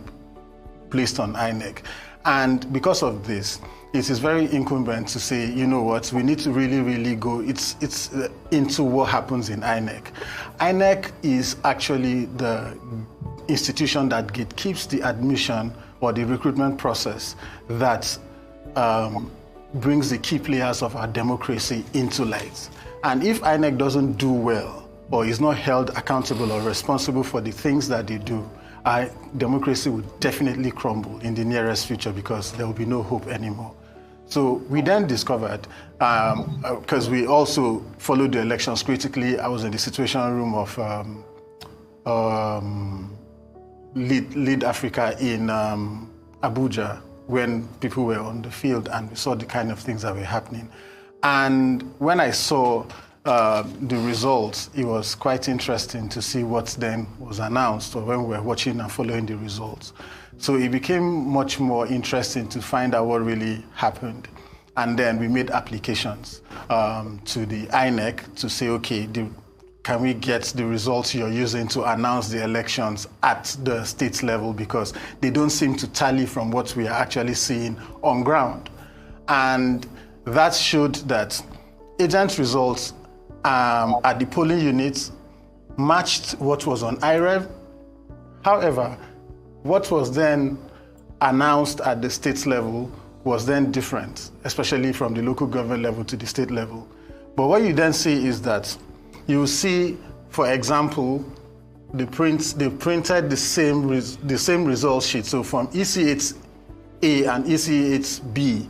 placed on INEC. And because of this, it is very incumbent to say, you know what, we need to really go into what happens in INEC. INEC is actually the institution that keeps the admission or the recruitment process that brings the key players of our democracy into light. And if INEC doesn't do well, or is not held accountable or responsible for the things that they do, our democracy would definitely crumble in the nearest future, because there will be no hope anymore. So we then discovered, because we also followed the elections critically, I was in the situation room of Lead Africa in Abuja when people were on the field, and we saw the kind of things that were happening. And when I saw the results, it was quite interesting to see what then was announced, or when we were watching and following the results. So it became much more interesting to find out what really happened. And then we made applications to the INEC to say, okay, can we get the results you're using to announce the elections at the state level, because they don't seem to tally from what we are actually seeing on ground. And that showed that agent results at the polling units matched what was on IREV. However, what was then announced at the state level was then different, especially from the local government level to the state level. But what you then see is that you see, for example, they printed the same result sheet. So from EC8A and EC8B.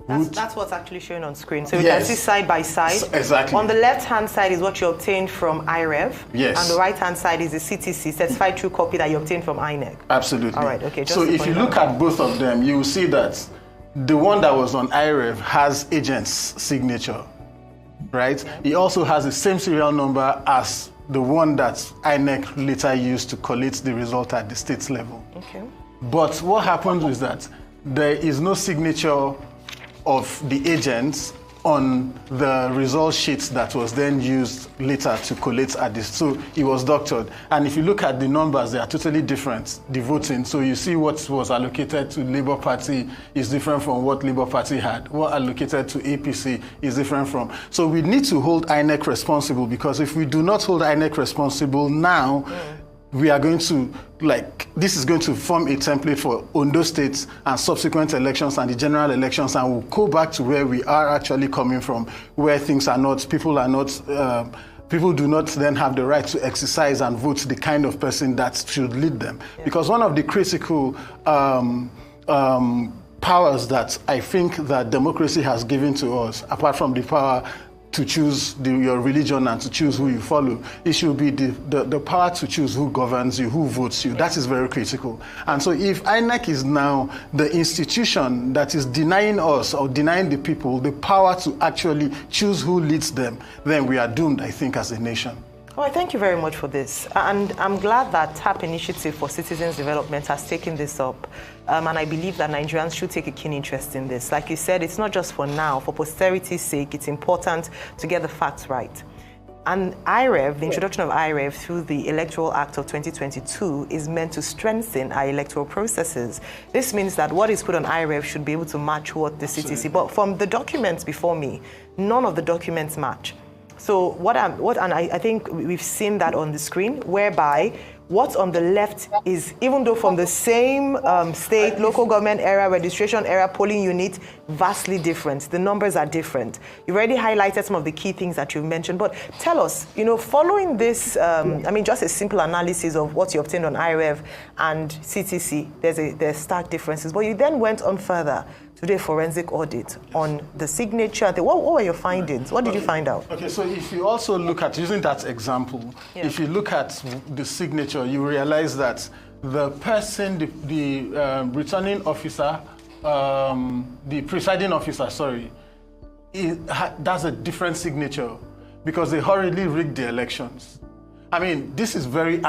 That's what's actually shown on screen. So you can see side by side. Exactly. On the left-hand side is what you obtained from IREV. Yes. And the right-hand side is the CTC, certified true copy that you obtained from INEC. Absolutely. All right, okay. So if you look at both of them, you will see that the one that was on IREV has agent's signature, right? It also has the same serial number as the one that INEC later used to collate the result at the state level. Okay. But what happens is that there is no signature of the agents on the result sheets that was then used later to collate at this. So it was doctored. And if you look at the numbers, they are totally different, the voting. So you see what was allocated to Labour Party is different from what Labour Party had. What allocated to APC is different from. So we need to hold INEC responsible, because if we do not hold INEC responsible now, we are going to, this is going to form a template for Ondo State and subsequent elections and the general elections, and we'll go back to where we are actually coming from, where things are not, people do not then have the right to exercise and vote the kind of person that should lead them. Yeah. Because one of the critical powers that I think that democracy has given to us, apart from the power to choose your religion and to choose who you follow, it should be the power to choose who governs you, who votes you. That is very critical. And so if INEC is now the institution that is denying us or denying the people the power to actually choose who leads them, then we are doomed, I think, as a nation. Well, thank you very much for this. And I'm glad that TAP Initiative for Citizens Development has taken this up. And I believe that Nigerians should take a keen interest in this. Like you said, it's not just for now. For posterity's sake, it's important to get the facts right. And IREV, the introduction of IREV through the Electoral Act of 2022 is meant to strengthen our electoral processes. This means that what is put on IREV should be able to match what the CTC. But from the documents before me, none of the documents match. So I think we've seen that on the screen, whereby what's on the left is, even though from the same state, local government area, registration area, polling unit, vastly different. The numbers are different. You've already highlighted some of the key things that you've mentioned, but tell us, following this, just a simple analysis of what you obtained on IREV and CTC, there's stark differences, but you then went on further to do a forensic audit on the signature. What were your findings? What did you find out? Okay, so if you also look at, using that example, if you look at the signature, you realize that the person, the returning officer, the presiding officer, sorry, that's a different signature because they hurriedly rigged the elections. I mean, this is very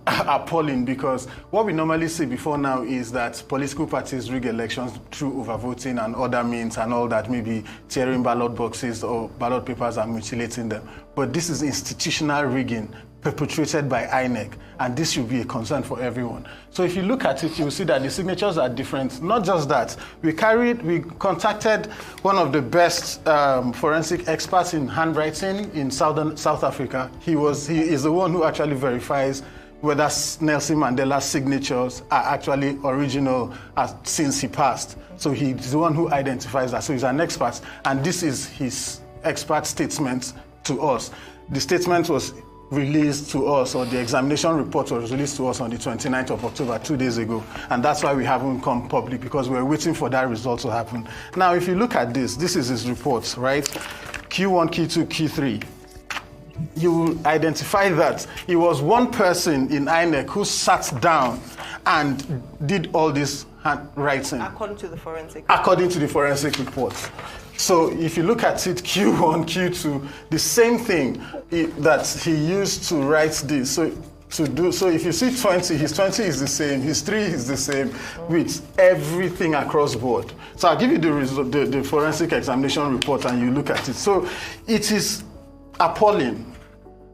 appalling, because what we normally see before now is that political parties rig elections through overvoting and other means and all that, maybe tearing ballot boxes or ballot papers and mutilating them. But this is institutional rigging perpetrated by INEC, and this should be a concern for everyone. So if you look at it, you'll see that the signatures are different. Not just that, we contacted one of the best forensic experts in handwriting in South Africa. He is the one who actually verifies whether Nelson Mandela's signatures are actually original since he passed. So he's the one who identifies that. So he's an expert, and this is his expert statement to us. The statement was released to us, or the examination report was released to us on the 29th of October, 2 days ago. And that's why we haven't come public, because we're waiting for that result to happen. Now, if you look at this is his report, right? Q1, Q2, Q3. You will identify that it was one person in INEC who sat down and did all this handwriting. According to the forensic report. So if you look at it, Q1, Q2, the same thing that he used to write this. So if you see 20, his 20 is the same, his 3 is the same, with everything across board. So I'll give you the forensic examination report, and you look at it. So it is appalling.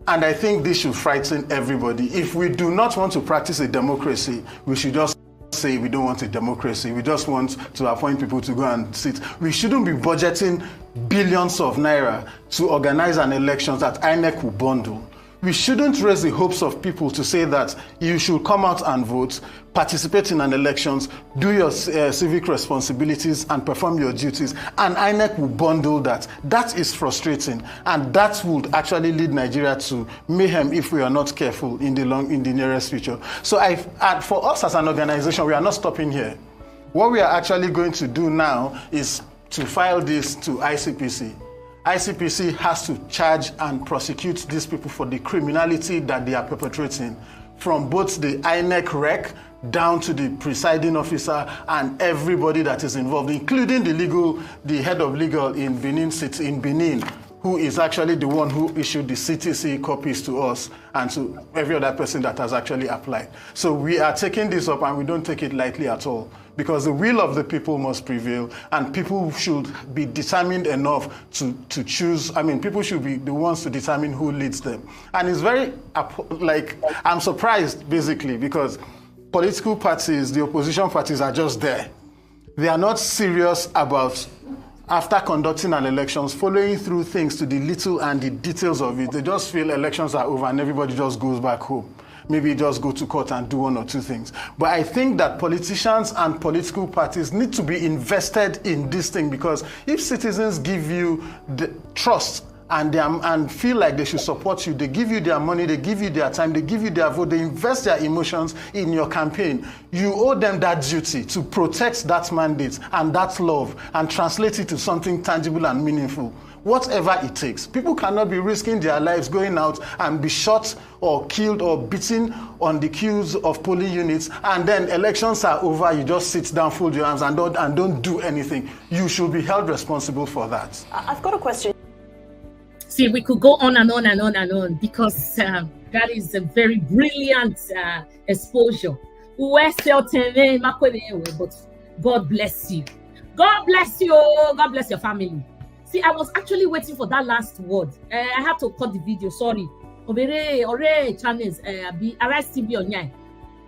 And I think this should frighten everybody. If we do not want to practice a democracy, we should just say we don't want a democracy. We just want to appoint people to go and sit. We shouldn't be budgeting billions of naira to organize an election that INEC will bundle. we shouldn't raise the hopes of people to say that you should come out and vote, participate in an elections, do your civic responsibilities and perform your duties, and INEC will bundle that. That is frustrating, and that would actually lead Nigeria to mayhem if we are not careful in the nearest future. So for us as an organization, we are not stopping here. What we are actually going to do now is to file this to ICPC. ICPC has to charge and prosecute these people for the criminality that they are perpetrating, from both the INEC rec down to the presiding officer and everybody that is involved, including the head of legal in Benin City, in Benin, who is actually the one who issued the CTC copies to us and to every other person that has actually applied. So we are taking this up, and we don't take it lightly at all, because the will of the people must prevail, and people should be determined enough to choose. I mean, people should be the ones to determine who leads them. And it's very, I'm surprised, basically, because political parties, the opposition parties, are just there. They are not serious about, after conducting an elections, following through things to the little and the details of it. They just feel elections are over and everybody just goes back home. Maybe just go to court and do one or two things. But I think that politicians and political parties need to be invested in this thing, because if citizens give you the trust and feel like they should support you, they give you their money, they give you their time, they give you their vote, they invest their emotions in your campaign, you owe them that duty to protect that mandate and that love and translate it to something tangible and meaningful. Whatever it takes. People cannot be risking their lives going out and be shot or killed or beaten on the queues of polling units, and then elections are over, you just sit down, fold your arms and don't do anything. You should be held responsible for that. I've got a question. See, we could go on and on and on and on, because that is a very brilliant exposure. But God bless you. God bless you. God bless your family. See, I was actually waiting for that last word. I had to cut the video, sorry. Channels,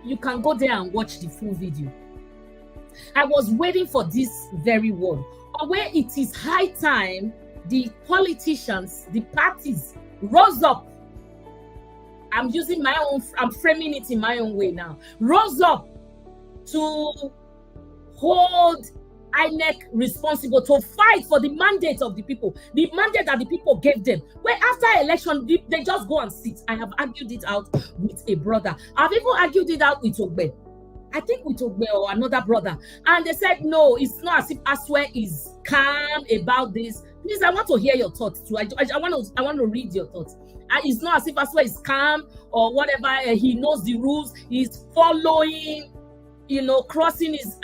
you can go there and watch the full video. I was waiting for this very word. Where it is high time the politicians, the parties rose up. I'm framing it in my own way now. Rose up to hold INEC responsible, to fight for the mandate of the people, the mandate that the people gave them. Where after election, they just go and sit. I have argued it out with a brother. I've even argued it out with Ogbe. I think with Ogbe or another brother. And they said, no, it's not as if Aswe is calm about this. Please, I want to hear your thoughts too. I want to read your thoughts. It's not as if Aswe is calm or whatever. He knows the rules. He's following, crossing his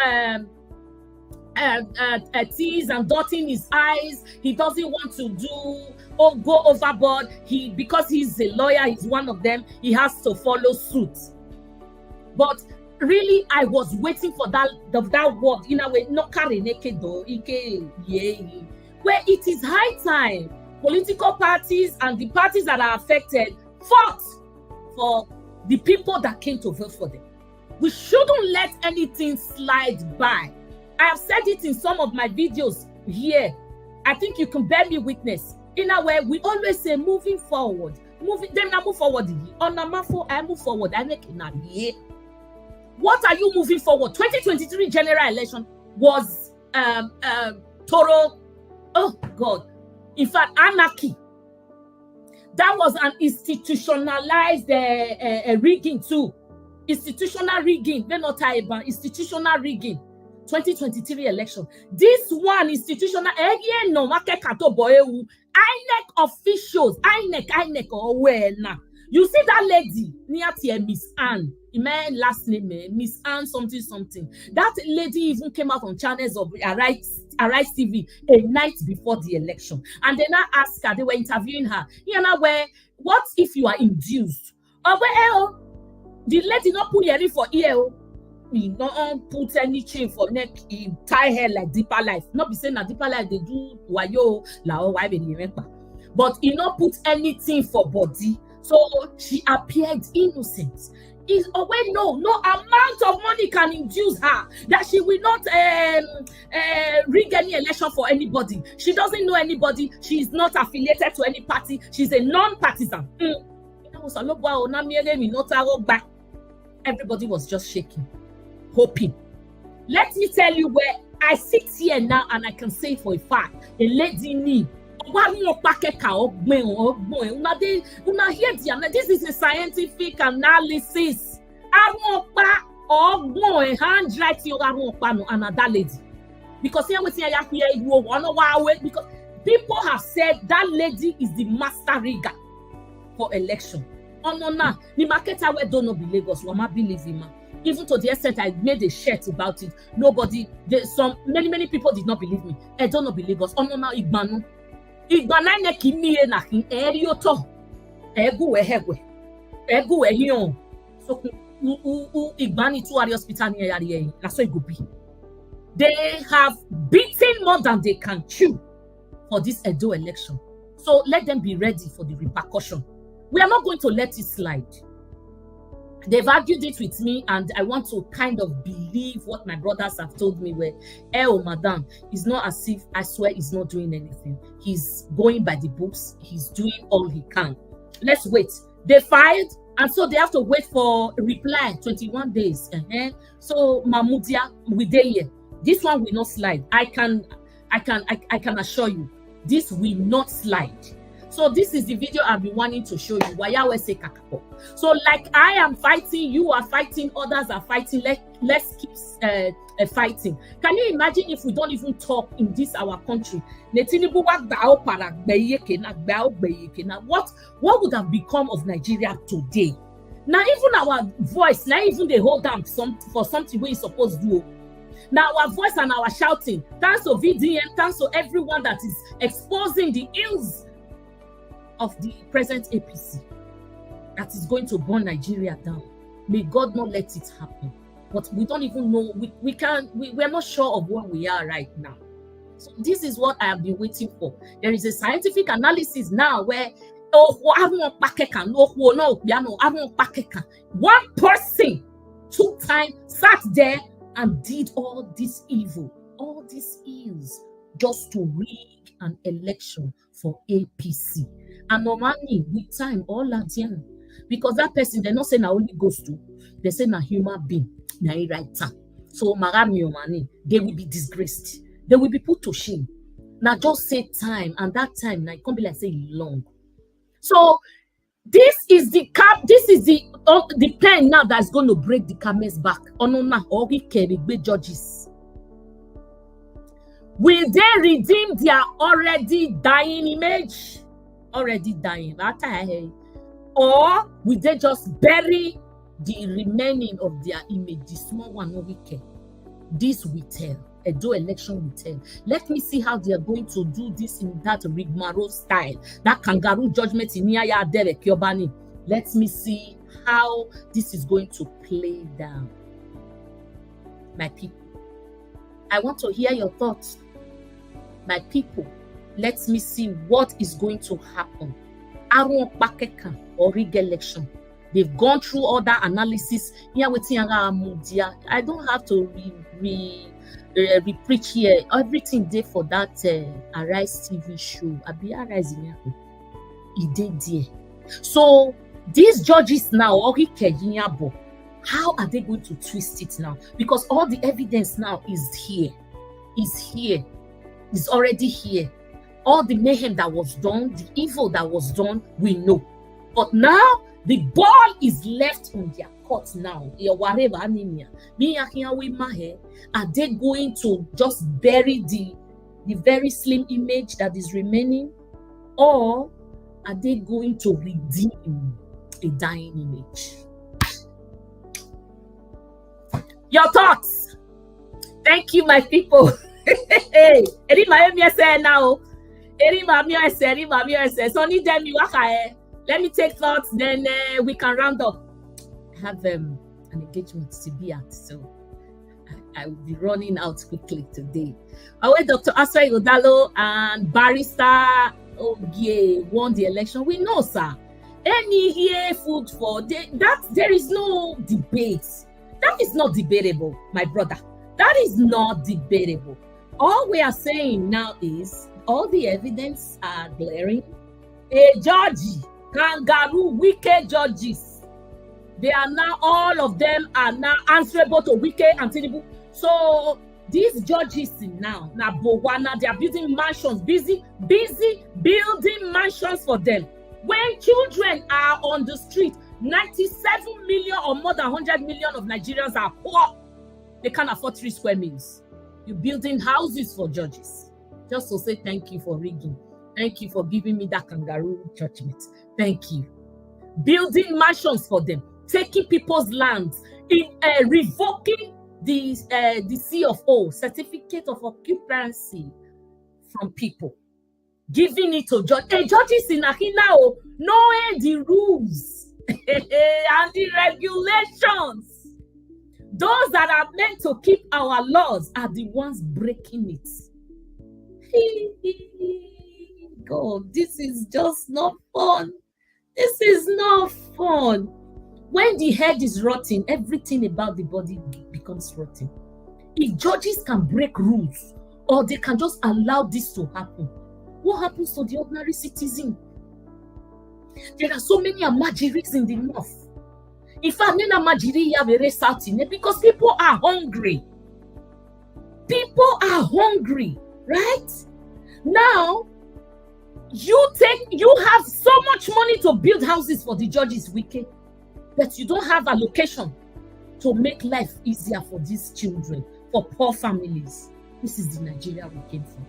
T's and dotting his I's. He doesn't want to go overboard. Because he's a lawyer, he's one of them. He has to follow suit. But really, I was waiting for that word in a way. Where it is high time political parties and the parties that are affected fought for the people that came to vote for them. We shouldn't let anything slide by. I have said it in some of my videos here. I think you can bear me witness. In a way, we always say moving forward. Then I move forward. I move forward. What are you moving forward? 2023 general election was total, oh God, in fact, anarchy. That was an institutionalized rigging too. Institutional rigging. They're not about institutional rigging. 2023 election. This one institutional INEC officials, INEC or where now. You see that lady near here, Miss Anne. My last name, Miss Anne something. That lady even came out on channels of Arise TV a night before the election. And then I asked her, they were interviewing her. What if you are induced? The lady not put earring for ear. He don't put any chain for neck. He tie hair like Deeper Life. Not be saying that Deeper Life they do wayo lao why be but he not put anything for body. So she appeared innocent. No amount of money can induce her that she will not rig any election for anybody. She doesn't know anybody. She is not affiliated to any party. She's a non-partisan. Everybody was just shaking, hoping. Let me tell you where I sit here now and I can say for a fact, a lady me. This is a scientific analysis. Handwriting another lady. Because because people have said that lady is the master rigger for election. Oh no, no, the market I don't know be Lagos. Wama believe him. Even to the extent I made a shirt about it, many people did not believe me. I don't know be Lagos. Oh no, no, Igbanu. Igbana ne kimi na kin erioto. Egu ehegwe. Egu ehion. So Igbani to Ari hospital near Yari. That's what it could be. They have beaten more than they can chew for this Edo election. So let them be ready for the repercussion. We are not going to let it slide. They've argued it with me, and I want to kind of believe what my brothers have told me where, oh, madam, it's not as if, I swear he's not doing anything. He's going by the books. He's doing all he can. Let's wait. They filed, and so they have to wait for a reply, 21 days. So, Mahmoudia, we there here. This one will not slide. I can assure you, this will not slide. So this is the video I've been wanting to show you. So like I am fighting, you are fighting, others are fighting. Let's keep fighting. Can you imagine if we don't even talk in this our country? What would have become of Nigeria today? Now even our voice, now even they hold down for something we're supposed to do. Now our voice and our shouting, thanks to VDM, thanks to everyone that is exposing the ills of the present APC that is going to burn Nigeria down. May God not let it happen. But we don't even know, we're not sure of where we are right now. So this is what I have been waiting for. There is a scientific analysis now where one person took time, sat there and did all this evil, all these ills just to rig an election for APC. And normally with time, all that young. Because that person, they're not saying I only goes to, they say na human being, na right time. So they will be disgraced. They will be put to shame. Now just say time, and that time, now it can't be like say long. So this is the pen now that's going to break the camel's back. Judges. Will they redeem their already dying image? Already dying. Or will they just bury the remaining of their image? The small one over here. This will tell. Edo election will tell. Let me see how they are going to do this in that rigmarole style. That kangaroo judgment in Nyaya Derek Yobani. Let me see how this is going to play down. My people, I want to hear your thoughts. My people, let me see what is going to happen. Aron Pakeka or rig election. They've gone through all that analysis. I don't have to preach here. Everything there for that Arise TV show. Arise he did there. So these judges now, how are they going to twist it now? Because all the evidence now is here. Is already here. All the mayhem that was done, the evil that was done, we know. But now the ball is left on their court now. Are they going to just bury the very slim image that is remaining? Or are they going to redeem a dying image? Your thoughts? Thank you, my people. Hey, now. Let me take thoughts, then we can round up. I have an engagement to be at, so I will be running out quickly today. Our Dr. Aswai Odalo and Barrister Ogie won the election. We know, sir. Any here food for that, there is no debate. That is not debatable, my brother. That is not debatable. All we are saying now is all the evidence are glaring. A judge Kangaroo, wicked judges. They are now, all of them are now answerable to wicked and Tinubu. So these judges now, Bowana, they are building mansions, busy building mansions for them. When children are on the street, 97 million or more than 100 million of Nigerians are poor. They can't afford 3 square meals. You're building houses for judges. Just to say thank you for rigging. Thank you for giving me that kangaroo judgment. Thank you. Building mansions for them. Taking people's lands. Revoking the CFO, Certificate of Occupancy, from people. Giving it to judges. Judges in Ahinao know the rules and the regulations. Those that are meant to keep our laws are the ones breaking it. God, this is just not fun. This is not fun. When the head is rotting, everything about the body becomes rotten. If judges can break rules, or they can just allow this to happen, what happens to the ordinary citizen? There are so many amajiris in the north. In fact, because people are hungry. People are hungry, right? Now, you have so much money to build houses for the judges, wicked, but you don't have allocation to make life easier for these children, for poor families. This is the Nigeria we came from.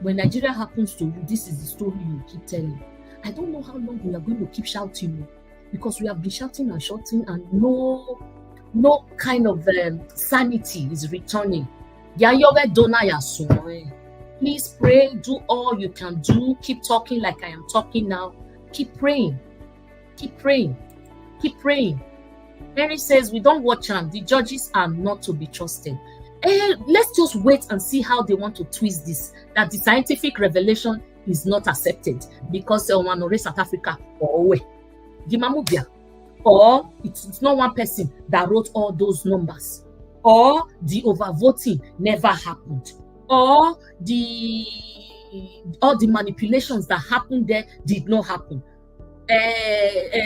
When Nigeria happens to you, this is the story you keep telling. I don't know how long we are going to keep shouting, because we have been shouting and shouting, and no kind of sanity is returning. Please pray, do all you can do. Keep talking like I am talking now. Keep praying. Keep praying. Keep praying. Mary says, we don't watch them. The judges are not to be trusted. Let's just wait and see how they want to twist this. That the scientific revelation is not accepted because South Africa or it's not one person that wrote all those numbers, or the overvoting never happened, or all the manipulations that happened there did not happen.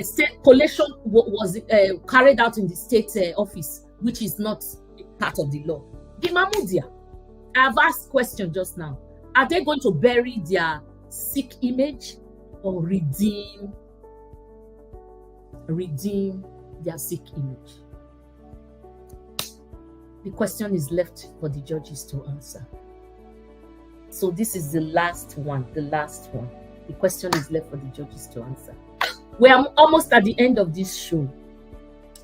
State collation was carried out in the state office, which is not part of the law. I've asked question just now. Are they going to bury their sick image or redeem their sick image? The question is left for the judges to answer. So this is the last one. The question is left for the judges to answer. We are almost at the end of this show.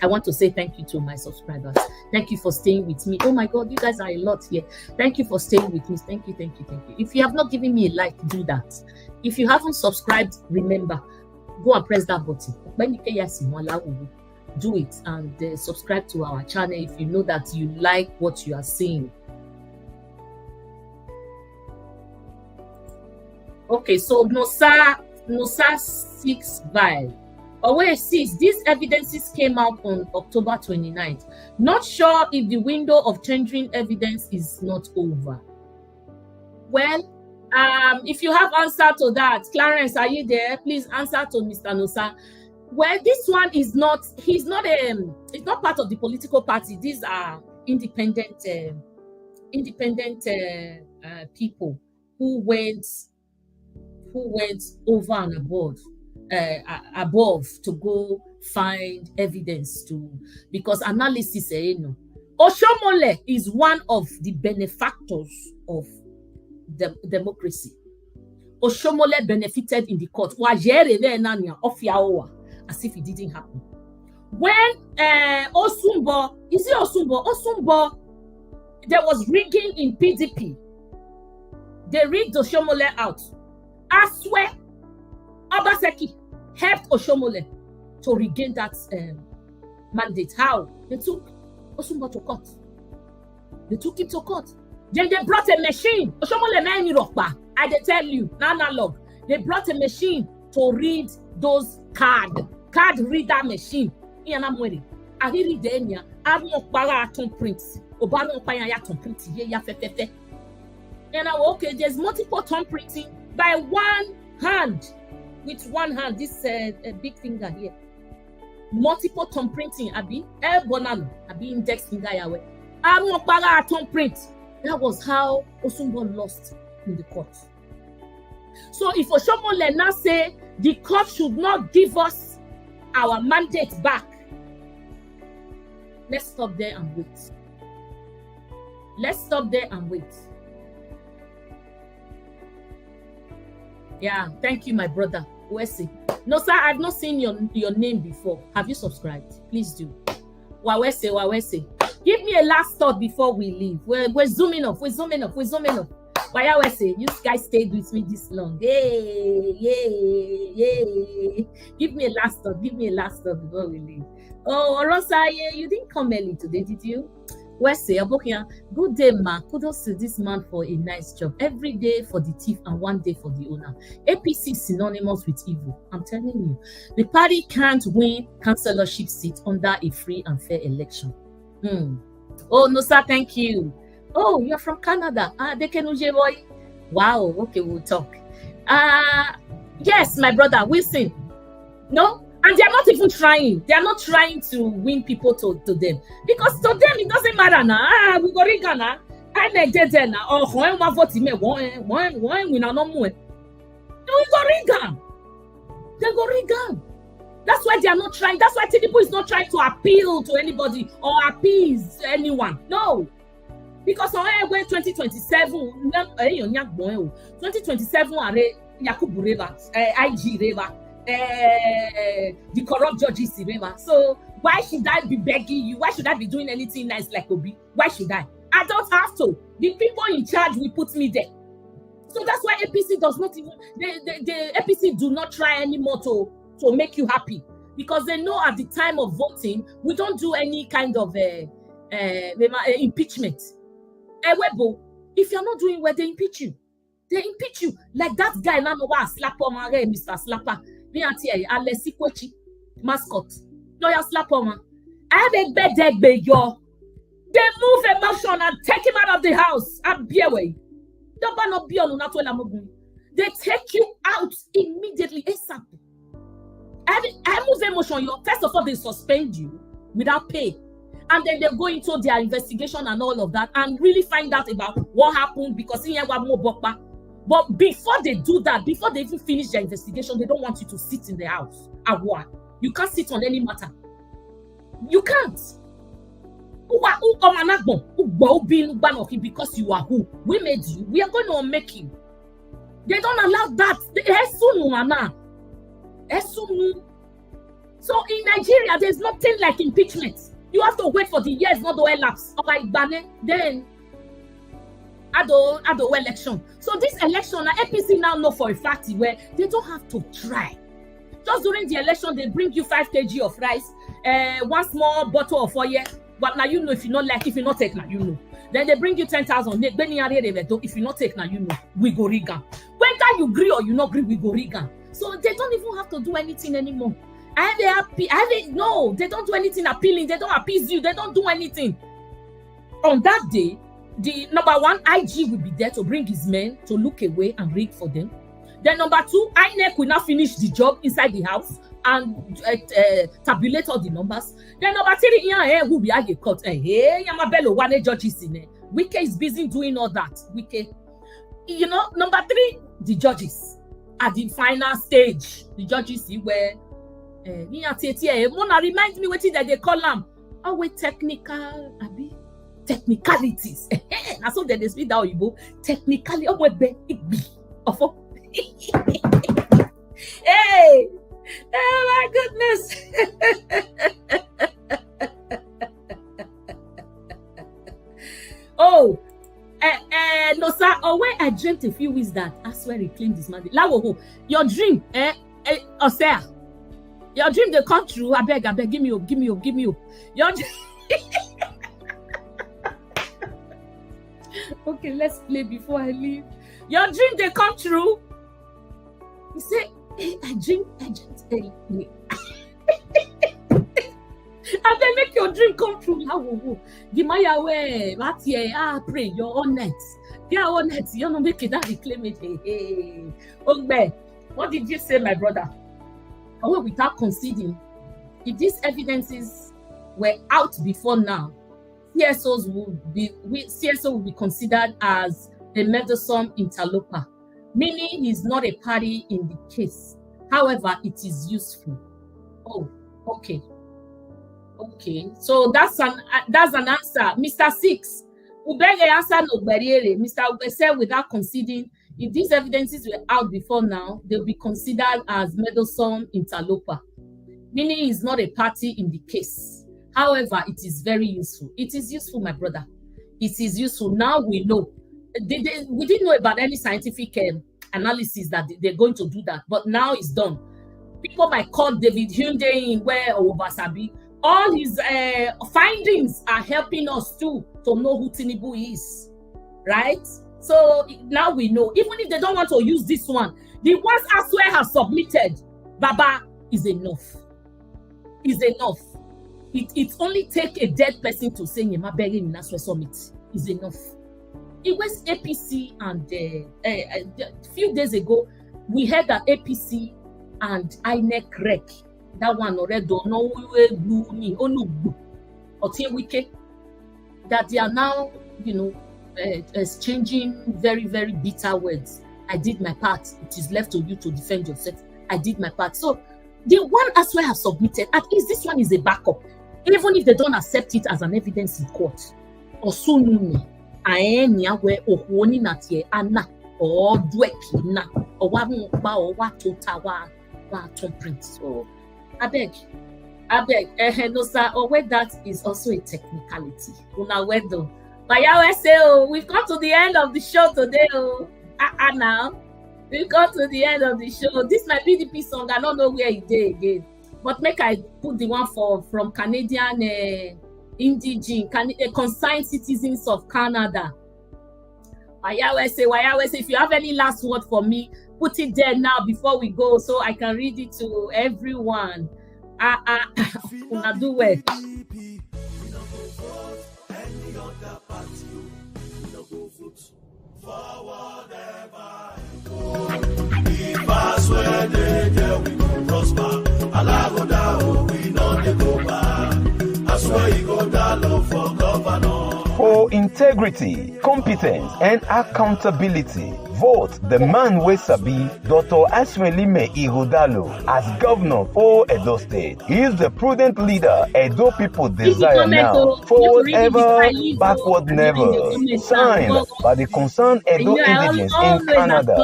I want to say thank you to my subscribers. Thank you for staying with me. Oh my God, you guys are a lot here. Thank you for staying with me. Thank you. If you have not given me a like, do that. If you haven't subscribed, remember, go and press that button. Do it and subscribe to our channel if you know that you like what you are seeing. Okay, so Nosa 6 vial. Away 6. These evidences came out on October 29th. Not sure if the window of changing evidence is not over. Well, if you have answer to that, Clarence, are you there? Please answer to Mr. Nosa. Well, this one is not. It's not part of the political party. These are independent people who went over and above to go find evidence because analysis Oshomole is one of the benefactors of the democracy. Oshomole benefited in the court as if it didn't happen. When Osumbo, there was rigging in PDP. They rigged Oshomole out. I swear, Obaseki helped Oshomole to regain that mandate. How? They took Osumbo to court. They took him to court. Then they brought a machine. Oshomole many rockba. I tell you, analog. They brought a machine to read those card reader machine. I read them. I don't para prints. Obano paya ya print ya fe. And okay, there's multiple thumb printing by one hand. with one hand, this big finger here. Multiple thumb printing, abi bonalo, abi index finger yawe. Thumb print. That was how Osumbo lost in the court. So if Oshomole now say the court should not give us our mandate back, let's stop there and wait. Let's stop there and wait. Yeah, thank you, my brother. Wesi. No, sir, I've not seen your name before. Have you subscribed? Please do. Wawese. Give me a last thought before we leave. We're zooming off. Wawese, you guys stayed with me this long. Yay. Give me a last thought before we leave. Oh, Orosa, you didn't come early today, did you? Wese, good day, ma. Kudos to this man for a nice job. Every day for the thief and one day for the owner. APC is synonymous with evil. I'm telling you. The party can't win councillorship seat under a free and fair election. Oh, no, sir, thank you. Oh, you're from Canada. Dekenuje boy. Wow, okay, we'll talk. Yes, my brother, Wilson. No? And they're not even trying. They are not trying to win people to them. Because to them, it doesn't matter now. We go riga now. I make dead now. Oh, when we vote me, when we not no more. We go riga. They go riga. That's why they are not trying. That's why Tinubu is not trying to appeal to anybody or appease anyone. No. Because on 2027, 2027 are Yakubu River, IG River. The corrupt judges, remember. So why should I be begging you? Why should I be doing anything nice like Obi? Why should I? I don't have to. The people in charge will put me there. So that's why APC does not even the APC do not try anymore to make you happy, because they know at the time of voting we don't do any kind of impeachment. If you're not doing well, they impeach you. They impeach you like that guy now. Slapper, Mr. Slapper. Mascot. No, you slap on man. I have a bed yo. They move a motion and take him out of the house. They take you out immediately. ASAP. I move a motion. First of all, they suspend you without pay. And then they go into their investigation and all of that and really find out about what happened, because in more. But before they do that, before they even finish their investigation, they don't want you to sit in the house. You can't sit on any matter. You can't. Because you are who? We made you. We are going to make you. They don't allow that. So in Nigeria, there's nothing like impeachment. You have to wait for the years, not the elapse. Then Ado election. So this election, APC now know for a fact where they don't have to try. Just during the election, they bring you 5 kg of rice, one small bottle of oil. But now you know, if you not like, if you not take now, you know. Then they bring you 10,000. If you not take now, you know. We go riga. Whether you agree or you not agree, we go riga. So they don't even have to do anything anymore. No, they don't do anything appealing. They don't appease you. They don't do anything. On that day, the number one, IG will be there to bring his men to look away and rig for them. Then number 2, INEC will now finish the job inside the house and tabulate all the numbers. Then number 3, who will be court? Judges in Wike is busy doing all that. Wike, number 3, the judges at the final stage. The judges see where remind me what that they call them. Technical, technicalities. That's what they speak that Igbo. Technically, hey, oh my goodness. No sir. When I dreamt a few weeks that I swear he claimed this man. Your dream, your dream they come true. I beg, give me up. Your dream. Okay, let's play before I leave. Your dream they come true. He said, hey, I dream. And then make your dream come true. Give my way. Pray your own net. Get on net. You know, make it that reclaim it. Hey. Okay. What did you say, my brother? Away without conceding. If these evidences were out before now, CSO will be considered as a meddlesome interloper, meaning he's not a party in the case. However, it is useful. Oh, okay. Okay, so that's an answer. Mr. Six, Ubege answer no barriere. Mr. Ube said without conceding, if these evidences were out before now, they'll be considered as meddlesome interloper, meaning he's not a party in the case. However, it is very useful. It is useful, my brother. It is useful. Now we know. We didn't know about any scientific analysis that they're going to do that, but now it's done. People might call David Hyundai in where Obasabi. All his findings are helping us too to know who Tinubu is, right? So now we know. Even if they don't want to use this one, the ones Aswe has submitted, Baba, is enough. Is enough. It only take a dead person to say Yema Beri in Aswe Summit. Is enough. It was APC and a few days ago, we heard that APC and INEC rec. That one already don't know that they are now, exchanging very, very bitter words. I did my part. It is left to you to defend yourself. I did my part. So the one as well have submitted, at least this one is a backup. Even if they don't accept it as an evidence in court. Or soon aenia where ohoni natie ana or dwekina or what totawa print. So I beg, no sir, or where that is also a technicality. Una wedo. But Yahweh say, oh, we've come to the end of the show today. Oh, now we've come to the end of the show. This might be the PDP song. I don't know where it is again, but make I put the one from Canadian indigene, concerned citizens of Canada. Why Yahweh say, if you have any last word for me, put it there now before we go so I can read it to everyone. Una do well. For integrity, competence, and accountability, vote the man we sabi, Dr. Aswelime Ighodalo, as governor for Edo State. He is the prudent leader Edo people desire now, forward ever, backward never. Signed by the concerned Edo indigenes in Canada. I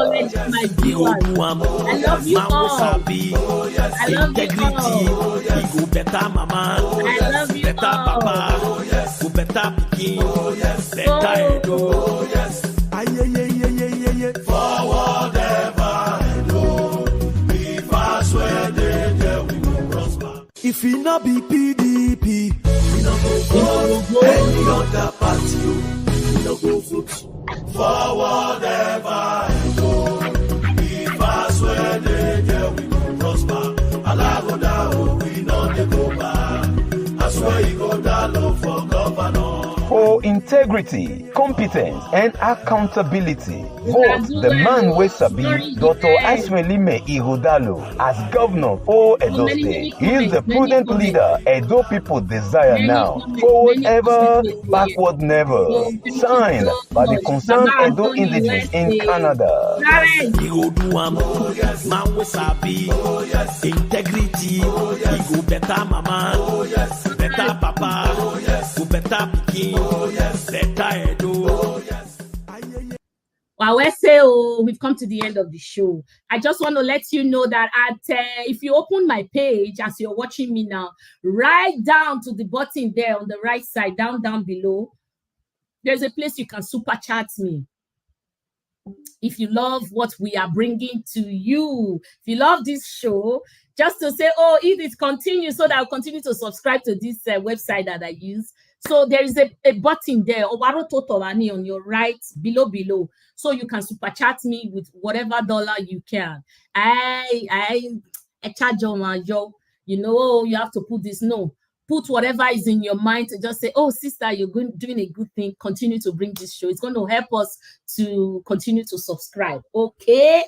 love you all. I love you all. Better mama, I love you better all. papa, go better pikin, better Edo. Forward ever, Edo. If I swear they we will prosper. If it not be PDP, we not go vote any other party. We not go vote. Forward ever, Edo. If I swear they we will prosper. Alagoda, we know they go back. I swear you go down low for governor. For integrity, competence, and accountability, vote the man we sabi, Dr. Aswelime Ighodalo, as governor for Edo State. He is the prudent leader Edo people desire now, forward ever, backward never. Signed by the concerned Edo indigenes in Canada. Man we sabi, integrity, he go better mama, better papa, go better pikin. Better Edo. Well, we've come to the end of the show. I just want to let you know that if you open my page as you're watching me now, right down to the button there on the right side, down below, there's a place you can super chat me. If you love what we are bringing to you, if you love this show, just to say, oh, if it continues, so that I'll continue to subscribe to this website that I use. So there is a button there, on your right, below. So you can super chat me with whatever dollar you can. I charge on my job. You have to put this. No, put whatever is in your mind to just say, oh, sister, you're doing a good thing. Continue to bring this show. It's going to help us to continue to subscribe. Okay.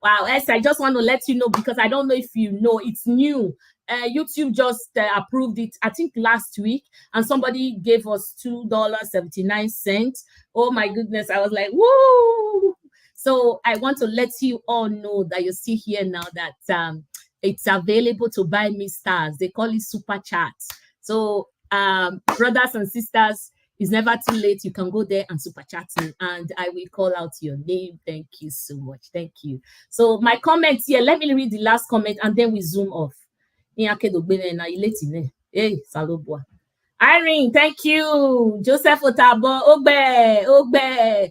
Wow, yes, I just want to let you know because I don't know if you know, it's new. YouTube just approved it, I think last week, and somebody gave us $2.79. Oh my goodness, I was like, woo! So I want to let you all know that you see here now that it's available to buy me stars. They call it super chat. So brothers and sisters, it's never too late. You can go there and super chat me, and I will call out your name. Thank you so much. Thank you. So my comments here, let me read the last comment and then we zoom off. Hey, Salobua. Irene, thank you. Joseph Otabo, Ogbe,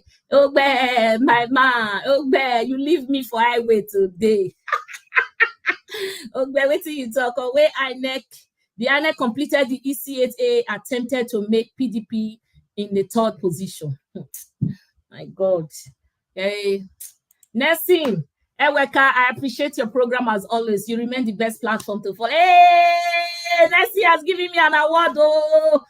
my man, Ogbe, you leave me for highway today. Ogbe, wait till you talk. Away INEC. The INEC completed the ECHA attempted to make PDP in the third position. My God. Hey, Nessim, Eweka, I appreciate your program as always. You remain the best platform to follow. Hey, Nessie has given me an award. Oh,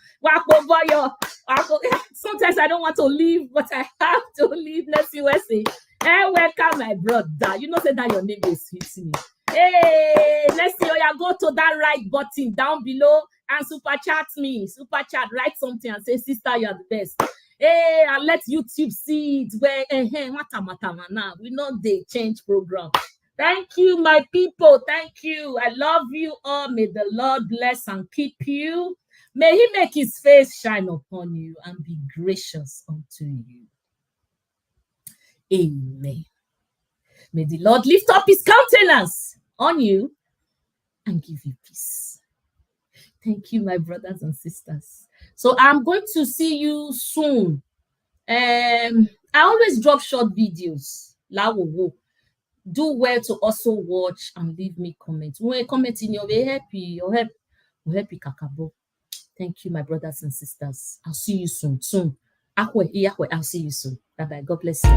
sometimes I don't want to leave, but I have to leave. Nessie Wesley. Eweka, my brother. You know that your name is hitting me. Hey, let's see. Go to that right button down below and super chat me. Super chat, write something and say, sister, you're the best. Hey, and let YouTube see it. Where we know they change program. Thank you, my people. Thank you. I love you all. May the Lord bless and keep you. May he make his face shine upon you and be gracious unto you. Amen. May the Lord lift up his countenance on you and give you peace. Thank you, my brothers and sisters. So I'm going to see you soon. I always drop short videos. Do well to also watch and leave me comments. When you comment in your way, happy kakabo. Thank you, my brothers and sisters. I'll see you soon. I'll see you soon. Bye-bye. God bless you.